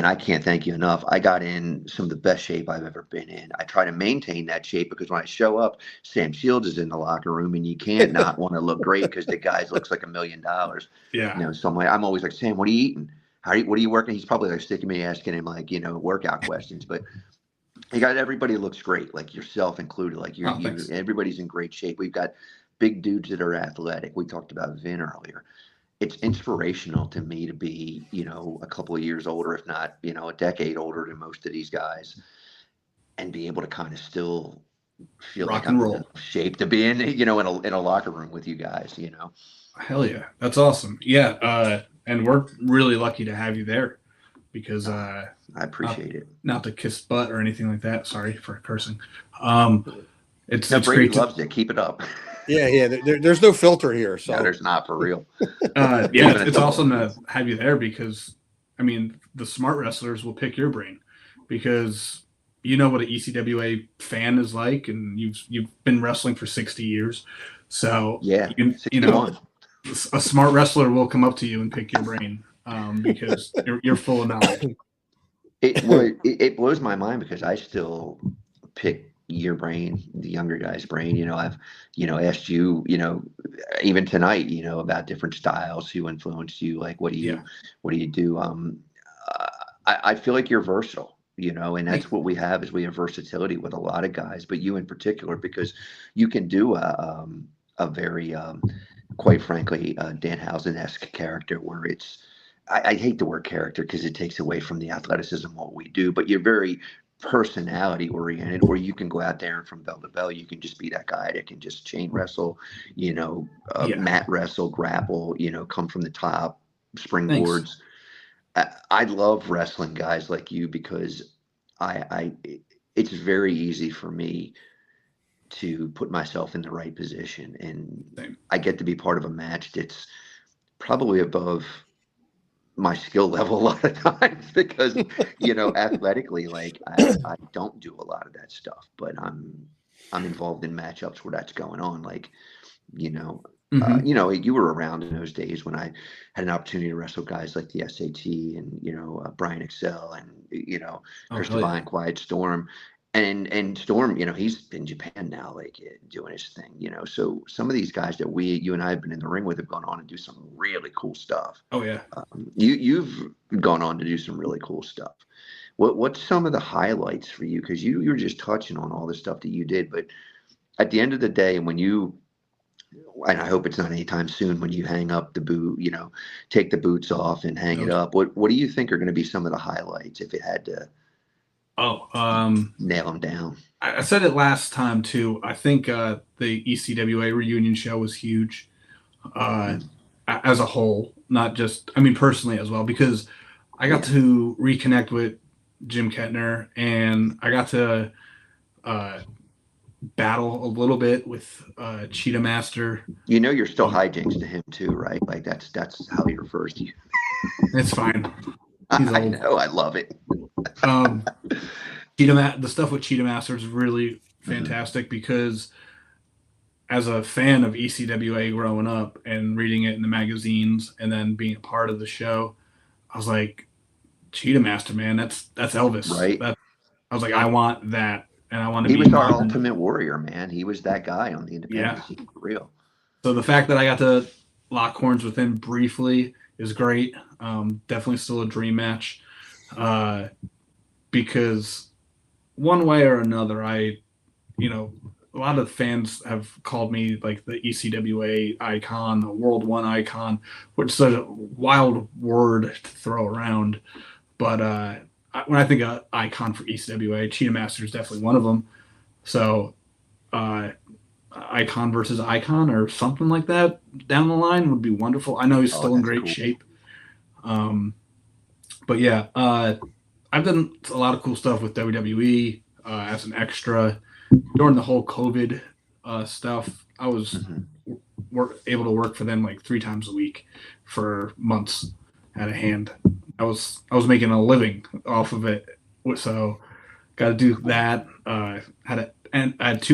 Speaker 3: I can't thank you enough. I got in some of the best shape I've ever been in. I try to maintain that shape because when I show up, Sam Shields is in the locker room, and you can't not want to look great because the guy looks like $1 million.
Speaker 2: Yeah.
Speaker 3: So I'm always like, Sam, what are you eating? What are you working? He's probably like sticking me, asking him like, workout questions. But you got everybody looks great, like yourself included. Like everybody's in great shape. We've got big dudes that are athletic. We talked about Vin earlier. it's inspirational to me to be, a couple of years older, if not, a decade older than most of these guys, and be able to kind of still feel
Speaker 2: Rock
Speaker 3: like
Speaker 2: and
Speaker 3: I'm
Speaker 2: roll.
Speaker 3: in shape to be in, in a locker room with you guys,
Speaker 2: Hell yeah, that's awesome. Yeah, and we're really lucky to have you there because
Speaker 3: I appreciate it.
Speaker 2: not to kiss butt or anything like that. Sorry for cursing. It's
Speaker 3: Brady
Speaker 2: great to
Speaker 3: loves it. Keep it up.
Speaker 1: Yeah. There's no filter here. So
Speaker 3: No, there's not, for real.
Speaker 2: yeah,
Speaker 3: Even
Speaker 2: it's
Speaker 3: a
Speaker 2: awesome
Speaker 3: double.
Speaker 2: to have you there because I mean the smart wrestlers will pick your brain because you know what an ECWA fan is like, and you've been wrestling for 60 years, so
Speaker 3: Yeah,
Speaker 2: you
Speaker 3: 61.
Speaker 2: a smart wrestler will come up to you and pick your brain because you're full of knowledge.
Speaker 3: It blows my mind because I still pick your brain, the younger guy's brain. I've, asked you, even tonight, about different styles, who influenced you, like what do you do? I feel like you're versatile, and that's what we have is we have versatility with a lot of guys, but you in particular, because you can do a very, quite frankly, Danhausen-esque character where it's, I hate the word character because it takes away from the athleticism of what we do, but you're very personality oriented, where you can go out there and from bell to bell, you can just be that guy that can just chain wrestle, mat wrestle, grapple, come from the top, springboards. I love wrestling guys like you because it's very easy for me to put myself in the right position, and I get to be part of a match that's probably above my skill level a lot of times because athletically, like I don't do a lot of that stuff, but I'm involved in matchups where that's going on, like you were around in those days when I had an opportunity to wrestle guys like the SAT and Brian Excel and Christopher Quiet Storm. And Storm, he's in Japan now, like doing his thing, So some of these guys that you and I have been in the ring with have gone on to do some really cool stuff.
Speaker 2: Oh yeah.
Speaker 3: You've gone on to do some really cool stuff. What's some of the highlights for you? Because you were just touching on all the stuff that you did, but at the end of the day, when you, and I hope it's not anytime soon, when you hang up the boot, take the boots off and hang it up. What do you think are going to be some of the highlights if it had to? Nail them down.
Speaker 2: I said it last time too. I think the ECWA reunion show was huge as a whole, not just, I mean, personally as well, because I got to reconnect with Jim Kettner and I got to battle a little bit with Cheetah Master.
Speaker 3: You're still hijinks to him too, right? Like that's how he refers to you.
Speaker 2: It's fine.
Speaker 3: I know. I love it.
Speaker 2: The stuff with Cheetah Master is really fantastic because as a fan of ECWA growing up and reading it in the magazines and then being a part of the show, I was like, Cheetah Master, man, that's Elvis.
Speaker 3: Right.
Speaker 2: I was like, I want that. And I want to be.
Speaker 3: He was our ultimate warrior, man. He was that guy on the independent scene, for real.
Speaker 2: So the fact that I got to lock horns with him briefly is great. Definitely still a dream match. Because one way or another, a lot of fans have called me like the ECWA icon, the World One icon, which is a wild word to throw around. But when I think of icon for ECWA, Cheetah Master is definitely one of them. So icon versus icon or something like that down the line would be wonderful. I know he's still in great shape. But yeah, I've done a lot of cool stuff with WWE as an extra during the whole COVID stuff. I was able to work for them like 3 times a week for months at a hand. I was making a living off of it, so got to do that. I had 2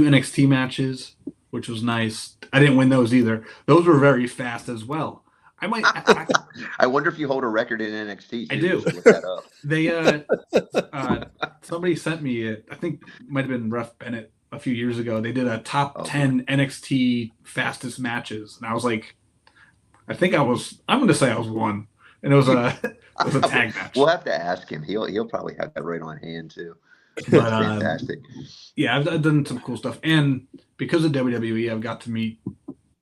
Speaker 2: NXT matches, which was nice. I didn't win those either. Those were very fast as well.
Speaker 3: I wonder if you hold a record in NXT.
Speaker 2: I do.
Speaker 3: Look that up.
Speaker 2: They somebody sent me I think it might have been Ref Bennett a few years ago. They did a top 10 NXT fastest matches, and I was like, I'm going to say I was 1, and it was a tag match.
Speaker 3: We'll have to ask him. He'll probably have that right on hand too. But, fantastic.
Speaker 2: Yeah, I've done some cool stuff, and because of WWE, I've got to meet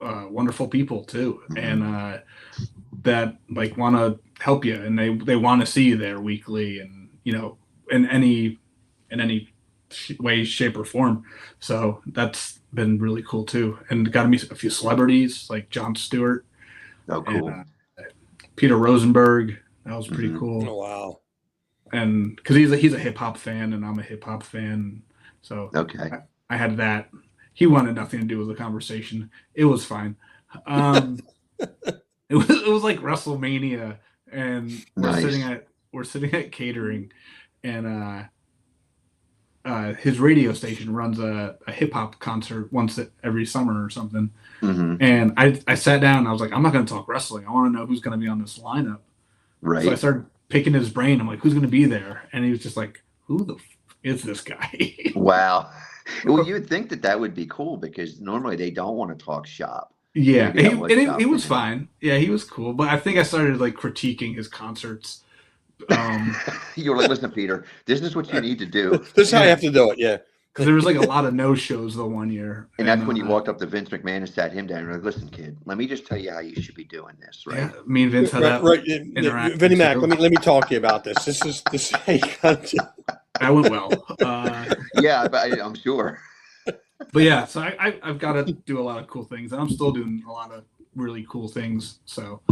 Speaker 2: wonderful people too, and that like want to help you, and they want to see you there weekly, and in any way, shape, or form. So that's been really cool too, and got to meet a few celebrities like Jon Stewart.
Speaker 3: Oh, cool.
Speaker 2: And, Peter Rosenberg. That was pretty cool.
Speaker 1: Oh, wow.
Speaker 2: And because he's a hip hop fan, and I'm a hip hop fan, so
Speaker 3: Okay.
Speaker 2: I had that. He wanted nothing to do with the conversation. It was fine. It was like WrestleMania, and we're sitting at catering, and his radio station runs a hip hop concert once every summer or something.
Speaker 3: Mm-hmm.
Speaker 2: And I sat down and I was like, I'm not going to talk wrestling. I want to know who's going to be on this lineup.
Speaker 3: Right.
Speaker 2: So I started picking his brain. I'm like, who's going to be there? And he was just like, who the is this guy?
Speaker 3: Wow. Well, you would think that would be cool because normally they don't want to talk shop.
Speaker 2: Yeah, he was fine. Yeah, he was cool. But I think I started like critiquing his concerts.
Speaker 3: You were like, listen, Peter, this is what you need to do.
Speaker 1: This is how you have to do it. Yeah.
Speaker 2: Because there was like a lot of no shows the one year.
Speaker 3: And that's when you walked up to Vince McMahon and sat him down and were like, listen, kid, let me just tell you how you should be doing this, right?
Speaker 2: Yeah, me and Vince had that interaction.
Speaker 1: Vinnie Mac, let me talk to you about this. This is how you got to.
Speaker 2: That went well.
Speaker 3: Yeah, but I'm sure.
Speaker 2: But yeah, so I've got to do a lot of cool things, and I'm still doing a lot of really cool things. So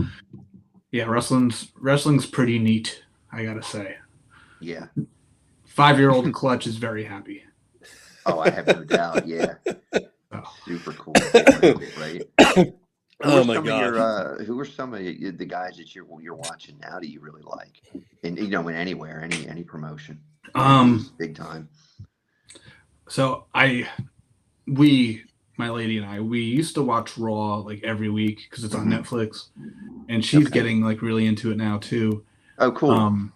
Speaker 2: yeah, wrestling's pretty neat, I gotta say.
Speaker 3: Yeah.
Speaker 2: 5-year-old Clutch is very happy.
Speaker 3: Oh, I have no doubt. Yeah.
Speaker 2: Oh.
Speaker 3: Super cool. Right.
Speaker 1: Oh my God.
Speaker 3: Who are some of the guys that you're watching now that you really like? And in anywhere, any promotion. Big time.
Speaker 2: So my lady and I, we used to watch Raw like every week because it's on Netflix, and she's getting like really into it now too.
Speaker 3: Oh, cool.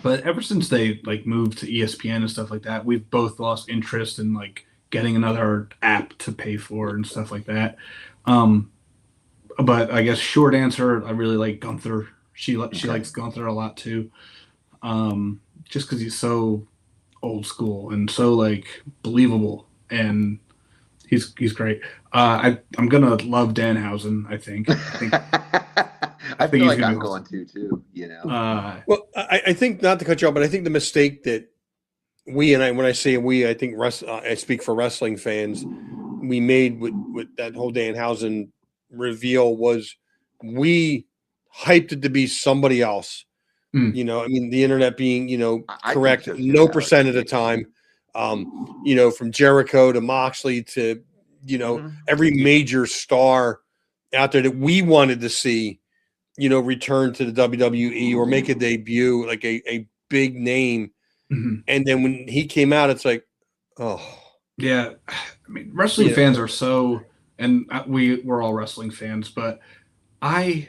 Speaker 2: But ever since they like moved to ESPN and stuff like that, we've both lost interest in like getting another app to pay for and stuff like that. But I guess short answer, I really like Gunther. She likes Gunther a lot too. Just because he's so old school and so like believable, and he's great. I'm gonna love Danhausen. I think
Speaker 3: I feel like I'm going to too.
Speaker 1: Well, I think, not to cut you off, but I think the mistake that when I say we, I think I speak for wrestling fans, we made with that whole Danhausen reveal was we hyped it to be somebody else. I mean, the internet being, correct, no percent of the time, from Jericho to Moxley to, every major star out there that we wanted to see, return to the WWE or make a debut, like a big name. Mm-hmm. And then when he came out, it's like, oh.
Speaker 2: Yeah. I mean, wrestling fans are so, and we're all wrestling fans, but I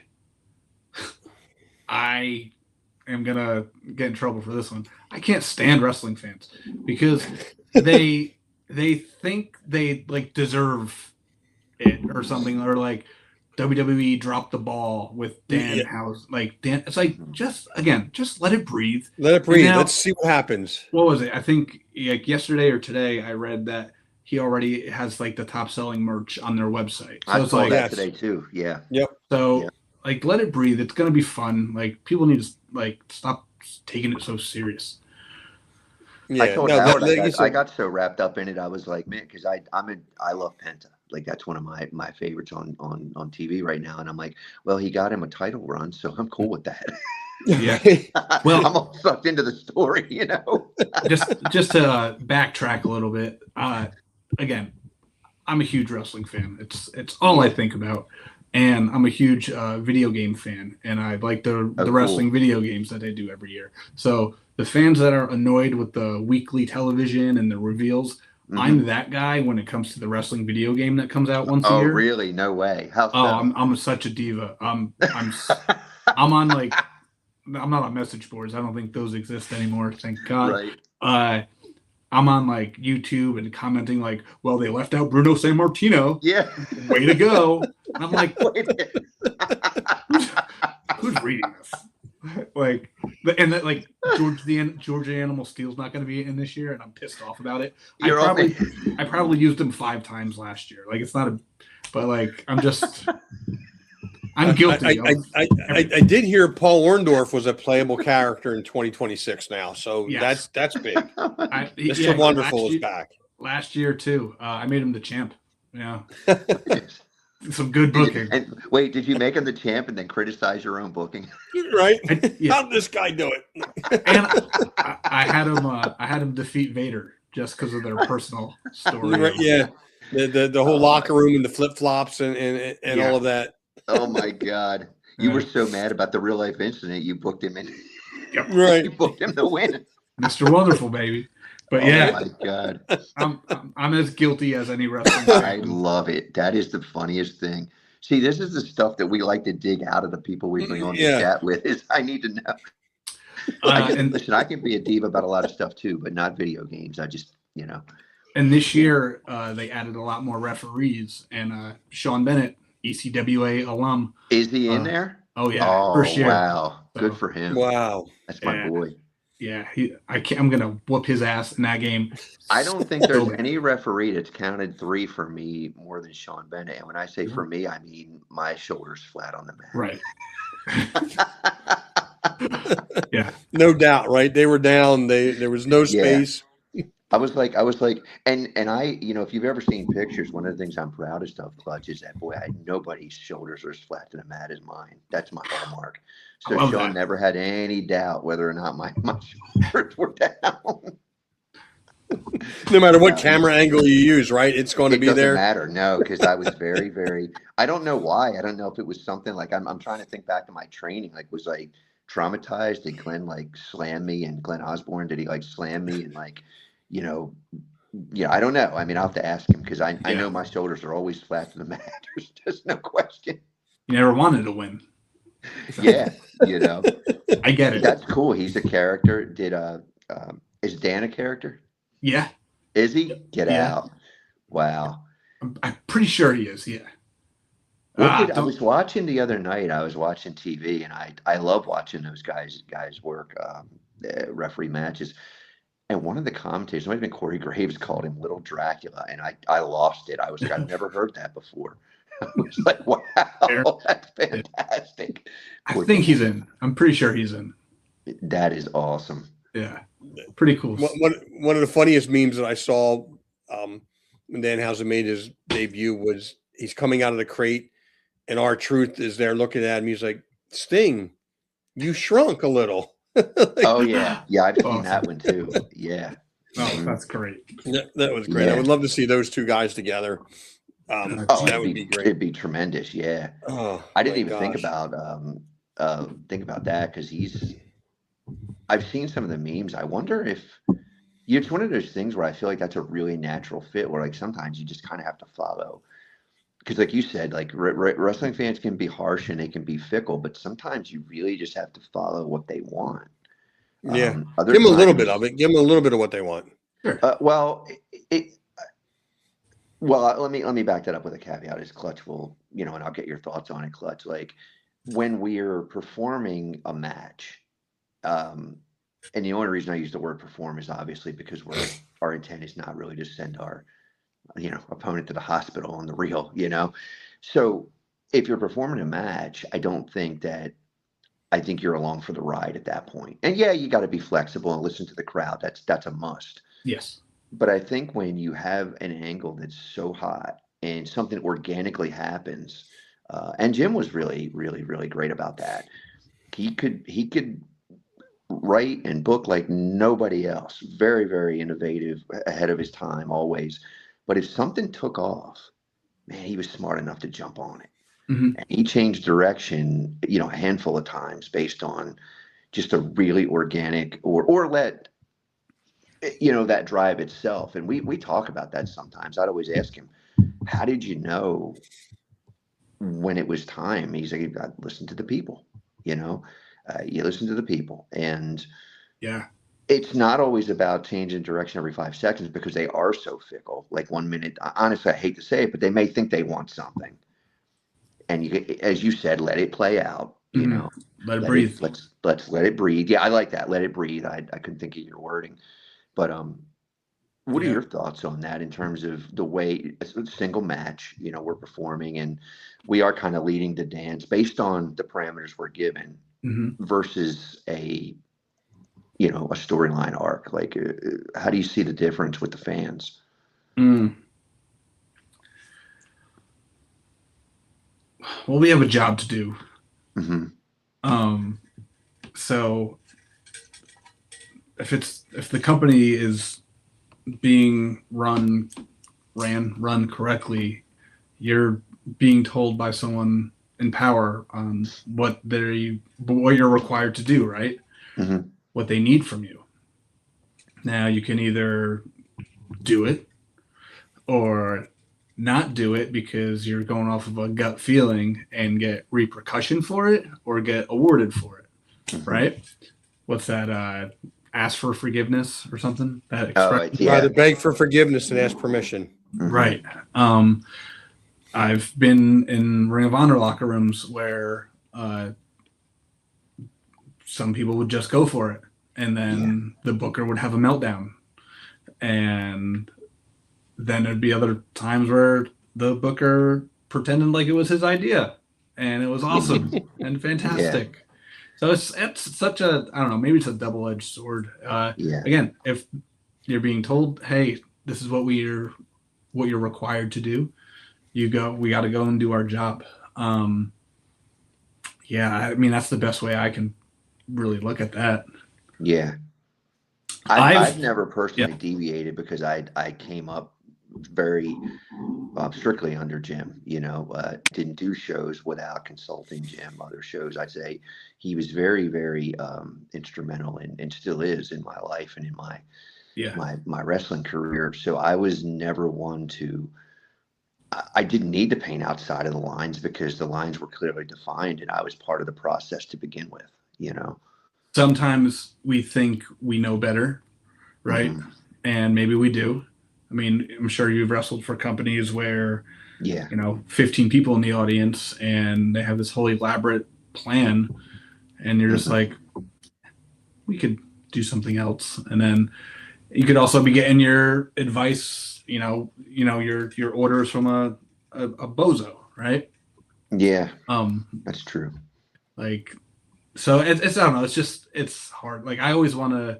Speaker 2: am going to get in trouble for this one. I can't stand wrestling fans because they think they like deserve it or something, or like WWE dropped the ball with Danhausen. Like it's like just let it breathe.
Speaker 1: Let it breathe. Now, let's see what happens.
Speaker 2: What was it? I think like yesterday or today I read that he already has like the top selling merch on their website. So
Speaker 3: I saw that today too. Yeah.
Speaker 1: Yep.
Speaker 2: So like let it breathe. It's gonna be fun. Like people need to like stop taking it so serious.
Speaker 3: Yeah, I told Howard I got so wrapped up in it. I was like, man, because I love Penta. Like that's one of my favorites on TV right now. And I'm like, well, he got him a title run, so I'm cool with that.
Speaker 2: Yeah.
Speaker 3: Well, I'm all sucked into the story,
Speaker 2: just to backtrack a little bit. Again, I'm a huge wrestling fan. It's all I think about. And I'm a huge video game fan, and I like the wrestling video games that they do every year. So the fans that are annoyed with the weekly television and the reveals, I'm that guy when it comes to the wrestling video game that comes out once a year.
Speaker 3: Oh, really? No way. How so?
Speaker 2: I'm such a diva. I'm on like, I'm not on message boards. I don't think those exist anymore. Thank God.
Speaker 3: Right.
Speaker 2: I'm on like YouTube and commenting like, well, they left out Bruno Sammartino.
Speaker 3: Yeah.
Speaker 2: Way to go. And I'm like, who's reading this? Like, and that like Georgia Animal Steel's not going to be in this year, and I'm pissed off about it. I probably used him 5 times last year. Like it's not but like I'm just I'm guilty.
Speaker 1: I did hear Paul Orndorff was a playable character in 2026 now, so
Speaker 2: Yes.
Speaker 1: that's big. Mr.
Speaker 2: Yeah,
Speaker 1: Wonderful is back.
Speaker 2: Last year too. I made him the champ. Yeah. Some good booking.
Speaker 3: And wait, did you make him the champ and then criticize your own booking?
Speaker 1: Right?
Speaker 2: Yeah.
Speaker 1: How did this guy do it?
Speaker 2: And I had him defeat Vader just because of their personal story.
Speaker 1: Right, yeah. The whole locker room and the flip flops and all of that.
Speaker 3: Oh my God. You were so mad about the real life incident you booked him in.
Speaker 2: Yep.
Speaker 1: Right.
Speaker 3: You booked him to win.
Speaker 2: Mr. Wonderful, baby. But
Speaker 3: Oh my God.
Speaker 2: I'm as guilty as any wrestling
Speaker 3: I
Speaker 2: fan.
Speaker 3: love it. That is the funniest thing. See, this is the stuff that we like to dig out of the people we bring on the chat with. Is I need to know. Listen, I can be a diva about a lot of stuff too, but not video games. I just,
Speaker 2: And this year, they added a lot more referees. And Sean Bennett, ECWA alum.
Speaker 3: Is he in there?
Speaker 2: Oh, yeah.
Speaker 3: Oh,
Speaker 2: First year.
Speaker 3: wow.
Speaker 2: So,
Speaker 3: good for him.
Speaker 1: Wow.
Speaker 3: That's my boy.
Speaker 2: Yeah, I'm going to whoop his ass in that game.
Speaker 3: I don't think there's any referee that's counted 3 for me more than Sean Bennett. And when I say for me, I mean my shoulders flat on the mat.
Speaker 2: Right. Yeah.
Speaker 1: No doubt, right? They were down. There was no space.
Speaker 3: Yeah. I was like, and I, if you've ever seen pictures, one of the things I'm proudest of, Clutch, is that boy, nobody's shoulders are as flat to the mat as mine. That's my hallmark. So Sean never had any doubt whether or not my shoulders were down.
Speaker 1: No matter what camera angle you use, right? It's going to be there.
Speaker 3: It doesn't matter. No, because I was very, very, I don't know why. I don't know if it was something like, I'm trying to think back to my training, was traumatized. Did Glenn slam me, and Glenn Osborne, did he slam me and I don't know. I mean, I'll have to ask him because I know my shoulders are always flat to the mat. There's just no question.
Speaker 2: You never wanted to win.
Speaker 3: Yeah,
Speaker 2: I get it.
Speaker 3: That's cool. He's a character. Is Dan a character?
Speaker 2: Yeah.
Speaker 3: Is he? Get out. Wow.
Speaker 2: I'm pretty sure he is. Yeah.
Speaker 3: I was watching the other night. I was watching TV, and I love watching those guys work referee matches. And one of the commentators, it might have been Corey Graves, called him Little Dracula, and I lost it. I was I've never heard that before. I was like, wow, that's fantastic.
Speaker 2: I think he's in. I'm pretty sure he's in.
Speaker 3: That is awesome.
Speaker 2: Yeah, pretty cool.
Speaker 1: One of the funniest memes that I saw when Danhausen made his debut was he's coming out of the crate, and R-Truth is there looking at him. He's like, Sting, you shrunk a little.
Speaker 3: Oh yeah, I've seen that one too. Yeah.
Speaker 2: Oh, that's great.
Speaker 1: That was great. I would love to see those two guys together. That would be great.
Speaker 3: It'd be tremendous. Yeah.
Speaker 1: Oh,
Speaker 3: I didn't even think about that because I've seen some of the memes. I wonder if it's one of those things where I feel like that's a really natural fit where sometimes you just kind of have to follow. Because like you said, wrestling fans can be harsh and they can be fickle, but sometimes you really just have to follow what they want.
Speaker 1: Yeah. Give them a little bit of it. Give them a little bit of what they want.
Speaker 2: Sure.
Speaker 3: Well, let me back that up with a caveat. Is Clutch will, and I'll get your thoughts on it, Clutch. When we're performing a match, and the only reason I use the word perform is obviously because our intent is not really to send our opponent to the hospital on the reel, So if you're performing a match, I think you're along for the ride at that point. And yeah, you got to be flexible and listen to the crowd. That's a must.
Speaker 2: Yes.
Speaker 3: But I think when you have an angle that's so hot and something organically happens, and Jim was really, really, really great about that. He could write and book like nobody else. Very, very innovative, ahead of his time always. But if something took off, man, he was smart enough to jump on it.
Speaker 2: Mm-hmm.
Speaker 3: And he changed direction, a handful of times based on just a really organic or let, that drive itself. And we talk about that sometimes. I'd always ask him, how did you know when it was time? He's like, I listened to the people, you listen to the people. And
Speaker 2: yeah.
Speaker 3: It's not always about changing direction every 5 seconds because they are so fickle. Like 1 minute, honestly, I hate to say it, but they may think they want something. And as you said, let it play out,
Speaker 2: Let it breathe.
Speaker 3: Let's let it breathe. Yeah, I like that. Let it breathe. I couldn't think of your wording. But What are
Speaker 2: Yeah.
Speaker 3: your thoughts on that in terms of the way it's a single match, we're performing and we are kind of leading the dance based on the parameters we're given
Speaker 2: Hmm.
Speaker 3: versus a storyline arc? Like, how do you see the difference with the fans?
Speaker 2: Mm. Well, we have a job to do.
Speaker 3: Hmm.
Speaker 2: So if the company is being run correctly, you're being told by someone in power on what you're required to do, right?
Speaker 3: Hmm.
Speaker 2: What they need from you. Now you can either do it or not do it because you're going off of a gut feeling and get repercussion for it or get awarded for it, right? What's that? Ask for forgiveness or something? That
Speaker 3: Oh,
Speaker 2: expression?
Speaker 1: Either beg for forgiveness and ask permission.
Speaker 2: Right. I've been in Ring of Honor locker rooms where some people would just go for it, and then the booker would have a meltdown, and then there'd be other times where the booker pretended like it was his idea, and it was awesome and fantastic. So it's such a, I don't know, maybe it's a double-edged sword. Again, if you're being told, hey, this is what you're required to do, we got to go and do our job. I mean, that's the best way I can really look at that.
Speaker 3: Yeah. I've never personally deviated because I came up very strictly under Jim, didn't do shows without consulting Jim. Other shows, I'd say he was very, very instrumental and still is in my life and in my wrestling career. So I was never one to, I didn't need to paint outside of the lines because the lines were clearly defined and I was part of the process to begin with,
Speaker 2: Sometimes we think we know better, right?
Speaker 3: Mhm.
Speaker 2: And maybe we do. I mean, I'm sure you've wrestled for companies where, 15 people in the audience and they have this whole elaborate plan and you're just like, we could do something else. And then you could also be getting your advice, your orders from a bozo, right?
Speaker 3: Yeah, that's true.
Speaker 2: Like, so it's I don't know. It's hard. Like I always want to.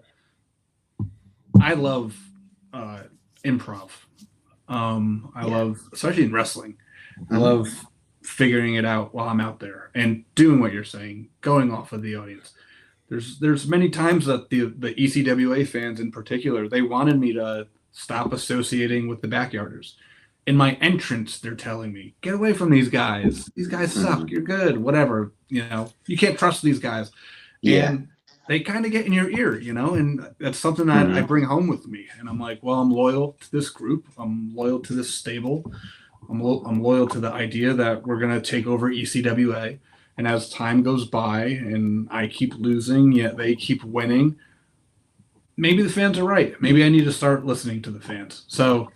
Speaker 2: I love improv. I love, especially in wrestling. I love figuring it out while I'm out there and doing what you're saying, going off of the audience. There's many times that the ECWA fans in particular, they wanted me to stop associating with the backyarders. In my entrance, they're telling me, get away from these guys. These guys suck. You're good. Whatever. You can't trust these guys.
Speaker 3: Yeah.
Speaker 2: And they kind of get in your ear, and that's something that I bring home with me. And I'm like, well, I'm loyal to this group. I'm loyal to this stable. I'm loyal to the idea that we're going to take over ECWA. And as time goes by and I keep losing, yet they keep winning, maybe the fans are right. Maybe I need to start listening to the fans. So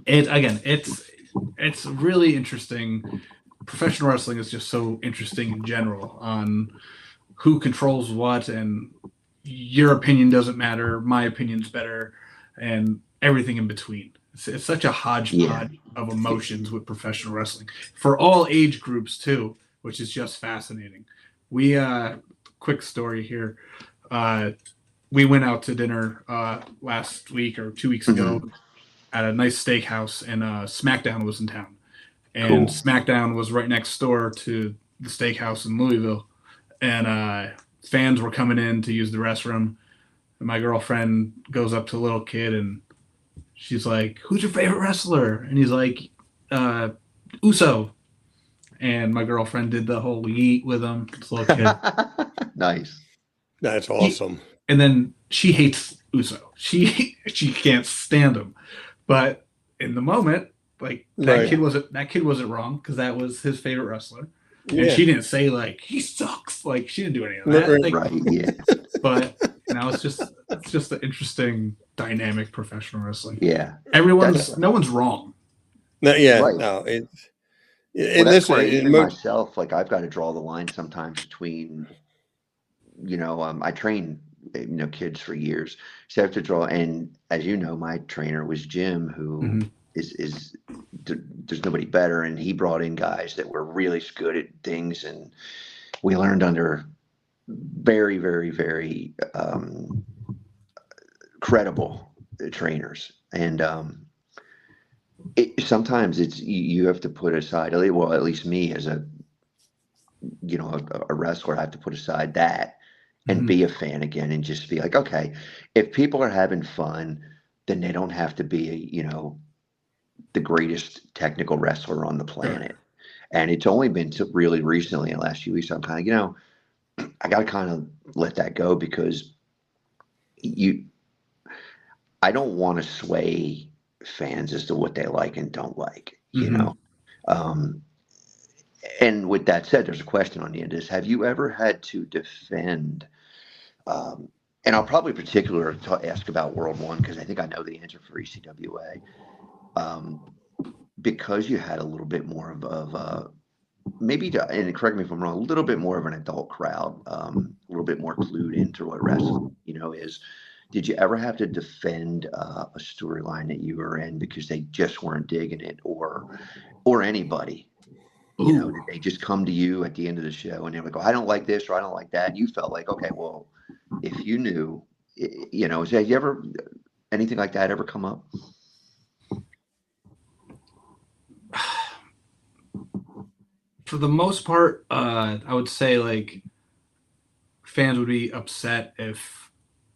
Speaker 2: it's really interesting. Professional wrestling is just so interesting in general on who controls what, and your opinion doesn't matter, my opinion's better, and everything in between. It's such a hodgepodge of emotions with professional wrestling for all age groups too, which is just fascinating. We quick story here. We went out to dinner last week or 2 weeks ago at a nice steakhouse, and SmackDown was in town. And SmackDown was right next door to the steakhouse in Louisville. And fans were coming in to use the restroom. And my girlfriend goes up to a little kid and she's like, who's your favorite wrestler? And he's like, Uso. And my girlfriend did the whole yeet with him. This little kid.
Speaker 3: Nice.
Speaker 1: That's awesome.
Speaker 2: And then she hates Uso. She can't stand him. But in the moment, like that kid wasn't wrong because that was his favorite wrestler. And she didn't say like he sucks. Like she didn't do any of that. Like,
Speaker 3: Right. Yeah.
Speaker 2: But it's just an interesting dynamic professional wrestling.
Speaker 3: Yeah.
Speaker 2: No one's wrong.
Speaker 1: No,
Speaker 3: Right.
Speaker 1: no.
Speaker 3: That's why even myself, like I've got to draw the line sometimes between, I train kids for years. So I have to draw. And as you know, my trainer was Jim, who is there's nobody better. And he brought in guys that were really good at things. And we learned under very, very, very credible trainers. And sometimes you have to put aside, well, at least me as a wrestler, I have to put aside that and be a fan again and just be like, okay, if people are having fun, then they don't have to be, the greatest technical wrestler on the planet. And it's only been really recently in the last few weeks, I'm kind of, I got to kind of let that go, because I don't want to sway fans as to what they like and don't like, and with that said, there's a question on the end of this. Have you ever had to defend, and I'll probably particularly ask about World One, because I think I know the answer for ECWA, because you had a little bit more of maybe, and correct me if I'm wrong, a little bit more of an adult crowd, a little bit more clued into what wrestling, is. Did you ever have to defend a storyline that you were in because they just weren't digging it, or anybody? Did they just come to you at the end of the show and they would go, I don't like this or I don't like that? And you felt like, okay, well, if you knew, have you ever, anything like that ever come up?
Speaker 2: For the most part, I would say like fans would be upset if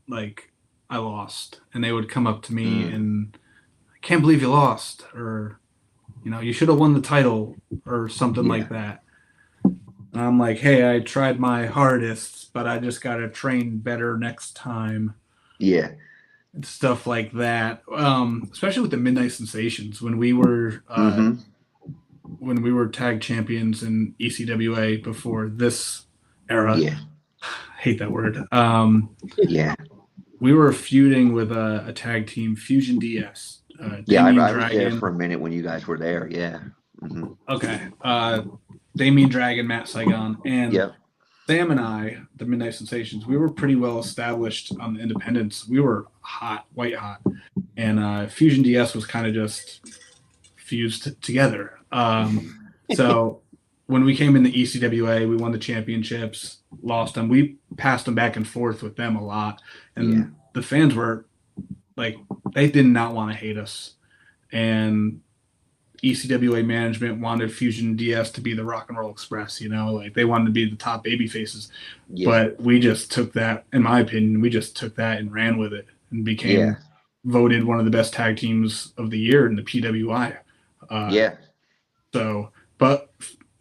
Speaker 2: like I lost, and they would come up to me and I can't believe you lost, or you should have won the title, or something like that. And I'm like, hey, I tried my hardest, but I just got to train better next time.
Speaker 3: Yeah.
Speaker 2: And stuff like that. Especially with the Midnight Sensations, when we were tag champions in ECWA before this era.
Speaker 3: Yeah.
Speaker 2: I hate that word.
Speaker 3: Yeah.
Speaker 2: We were feuding with a tag team, Fusion DS.
Speaker 3: I was there for a minute when you guys were there. Yeah. Mm-hmm.
Speaker 2: Okay. Damien Dragon, Matt Saigon, and Sam and I, the Midnight Sensations, we were pretty well established on the independents. We were hot, white hot. And Fusion DS was kind of just fused together. So when we came in the ECWA, we won the championships, lost them. We passed them back and forth with them a lot. And the fans were like, they did not want to hate us. And ECWA management wanted Fusion DS to be the Rock and Roll Express, like they wanted to be the top baby faces. But we just took that, in my opinion, and ran with it and became voted one of the best tag teams of the year in the PWI. So, but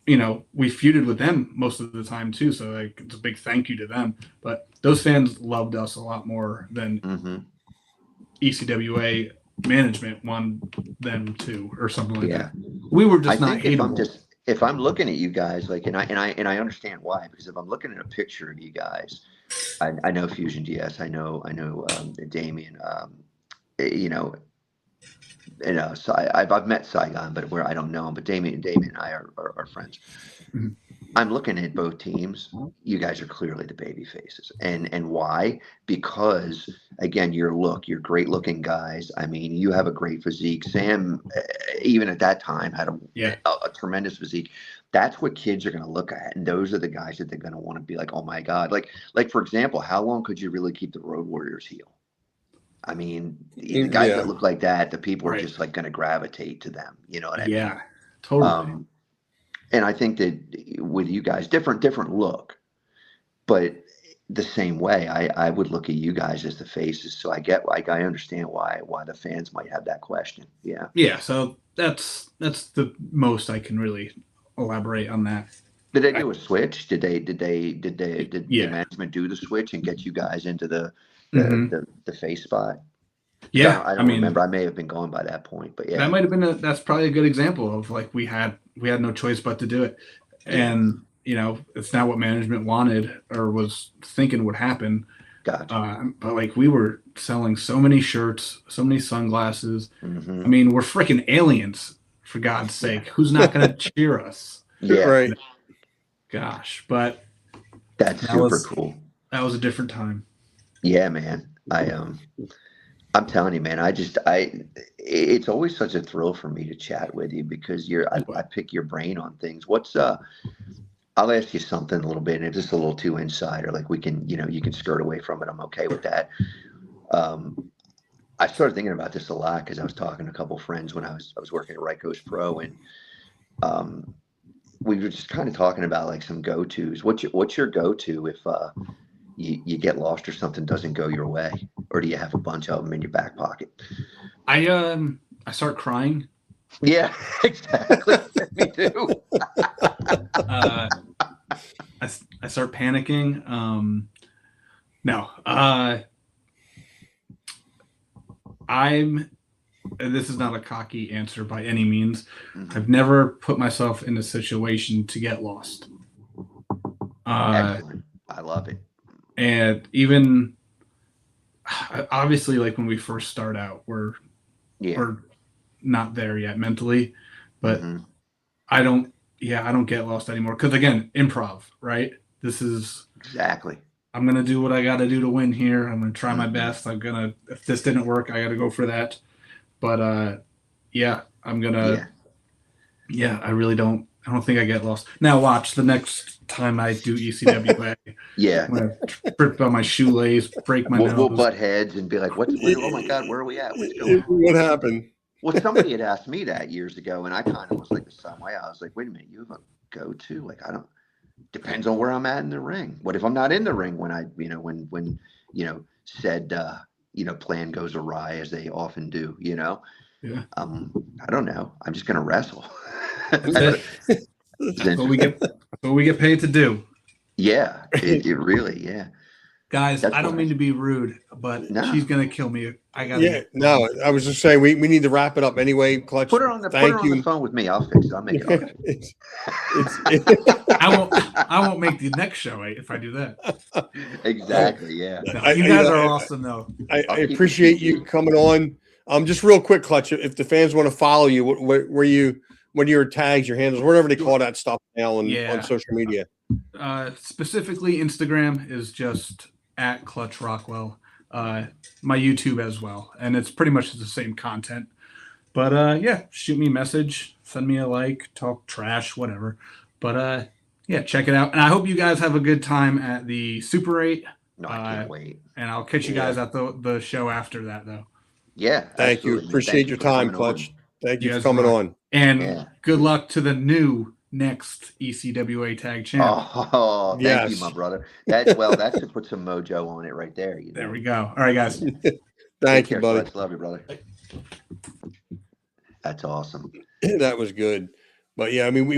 Speaker 2: we feuded with them most of the time too. So like, it's a big thank you to them, but those fans loved us a lot more than ECWA management wanted them to, or something like that. We were just not hateable.
Speaker 3: If I'm looking at you guys, like, and I understand why, because if I'm looking at a picture of you guys, I know Fusion DS, I know Damien, so I've met Saigon, but where I don't know him, but Damien and I are friends. Mm-hmm. I'm looking at both teams. You guys are clearly the baby faces. And why? Because, again, you're great looking guys. I mean, you have a great physique. Sam, even at that time, had a tremendous physique. That's what kids are going to look at. And those are the guys that they're going to want to be like, oh, my God. Like, for example, how long could you really keep the Road Warriors heel? I mean, the guys that look like that, the people are just like going to gravitate to them. You know what I mean?
Speaker 2: Yeah, totally.
Speaker 3: And I think that with you guys, different look, but the same way, I would look at you guys as the faces. So I understand why the fans might have that question. Yeah.
Speaker 2: Yeah. So that's the most I can really elaborate on that.
Speaker 3: Did they do a switch? Did the management do the switch and get you guys into the face spot?
Speaker 2: Yeah,
Speaker 3: I don't remember. I may have been going by that point, but
Speaker 2: that might have been that's probably a good example of like we had no choice but to do it, and it's not what management wanted or was thinking would happen.
Speaker 3: Gotcha.
Speaker 2: But like we were selling so many shirts, so many sunglasses. Mm-hmm. I mean, we're freaking aliens, for God's sake. Who's not going to cheer us?
Speaker 3: Yeah,
Speaker 1: right.
Speaker 2: Gosh, but
Speaker 3: that's super cool.
Speaker 2: That was a different time.
Speaker 3: Yeah, man. I'm telling you, man, it's always such a thrill for me to chat with you because I pick your brain on things. I'll ask you something a little bit, and if it's a little too insider, like we can, you can skirt away from it. I'm okay with that. I started thinking about this a lot because I was talking to a couple of friends when I was working at Right Coast Pro, and we were just kind of talking about like some go-tos. What's your go-to if you get lost or something doesn't go your way, or do you have a bunch of them in your back pocket?
Speaker 2: I start crying.
Speaker 3: Yeah, exactly. Me too.
Speaker 2: I start panicking. No, this is not a cocky answer by any means. I've never put myself in a situation to get lost.
Speaker 3: Excellent. I love it.
Speaker 2: And even obviously, like when we first start out, we're not there yet mentally, but I don't get lost anymore. Cause again, improv, right? This is
Speaker 3: exactly.
Speaker 2: I'm going to do what I got to do to win here. I'm going to try my best. If this didn't work, I got to go for that. But I'm going to, I really don't think I get lost. Now watch the next time I do ECWA.
Speaker 3: Yeah.
Speaker 2: I'm going to trip on my shoelace, break my nose.
Speaker 3: We'll butt heads and be like, oh my God, where are we at? What's going on?
Speaker 1: What happened?
Speaker 3: Well, somebody had asked me that years ago, and I kind of was like the same way. I was like, wait a minute, you have a go-to? Like, depends on where I'm at in the ring. What if I'm not in the ring when when said plan goes awry, as they often do,
Speaker 2: Yeah.
Speaker 3: I don't know. I'm just gonna wrestle.
Speaker 2: That's what we get paid to do.
Speaker 3: Yeah, it really, yeah.
Speaker 2: Guys, I don't mean to be rude, but she's gonna kill me. I
Speaker 1: was just saying we need to wrap it up anyway. Clutch.
Speaker 3: Put her on the phone with me. I'll fix it. I'll make it all right.
Speaker 2: I won't make the next show if I do that.
Speaker 3: Exactly. Yeah.
Speaker 2: No, you guys are awesome, though.
Speaker 1: I appreciate you coming on. Just real quick, Clutch. If the fans want to follow you, what are your tags, your handles, whatever they call that stuff now on social media?
Speaker 2: Specifically, Instagram is just at Clutch Rockwell. My YouTube as well, and it's pretty much the same content. But shoot me a message, send me a like, talk trash, whatever. But check it out, and I hope you guys have a good time at the Super 8.
Speaker 3: No, I can't wait.
Speaker 2: And I'll catch you guys at the show after that, though.
Speaker 3: Yeah,
Speaker 1: thank you. Appreciate your time, Clutch. Thank you for coming on.
Speaker 2: And good luck to the next ECWA tag champ.
Speaker 3: Oh, thank you, my brother. That should put some mojo on it right there.
Speaker 2: There we go. All right, guys.
Speaker 1: Thank you, buddy.
Speaker 3: Love you, brother. That's awesome.
Speaker 1: That was good. But yeah, I mean, we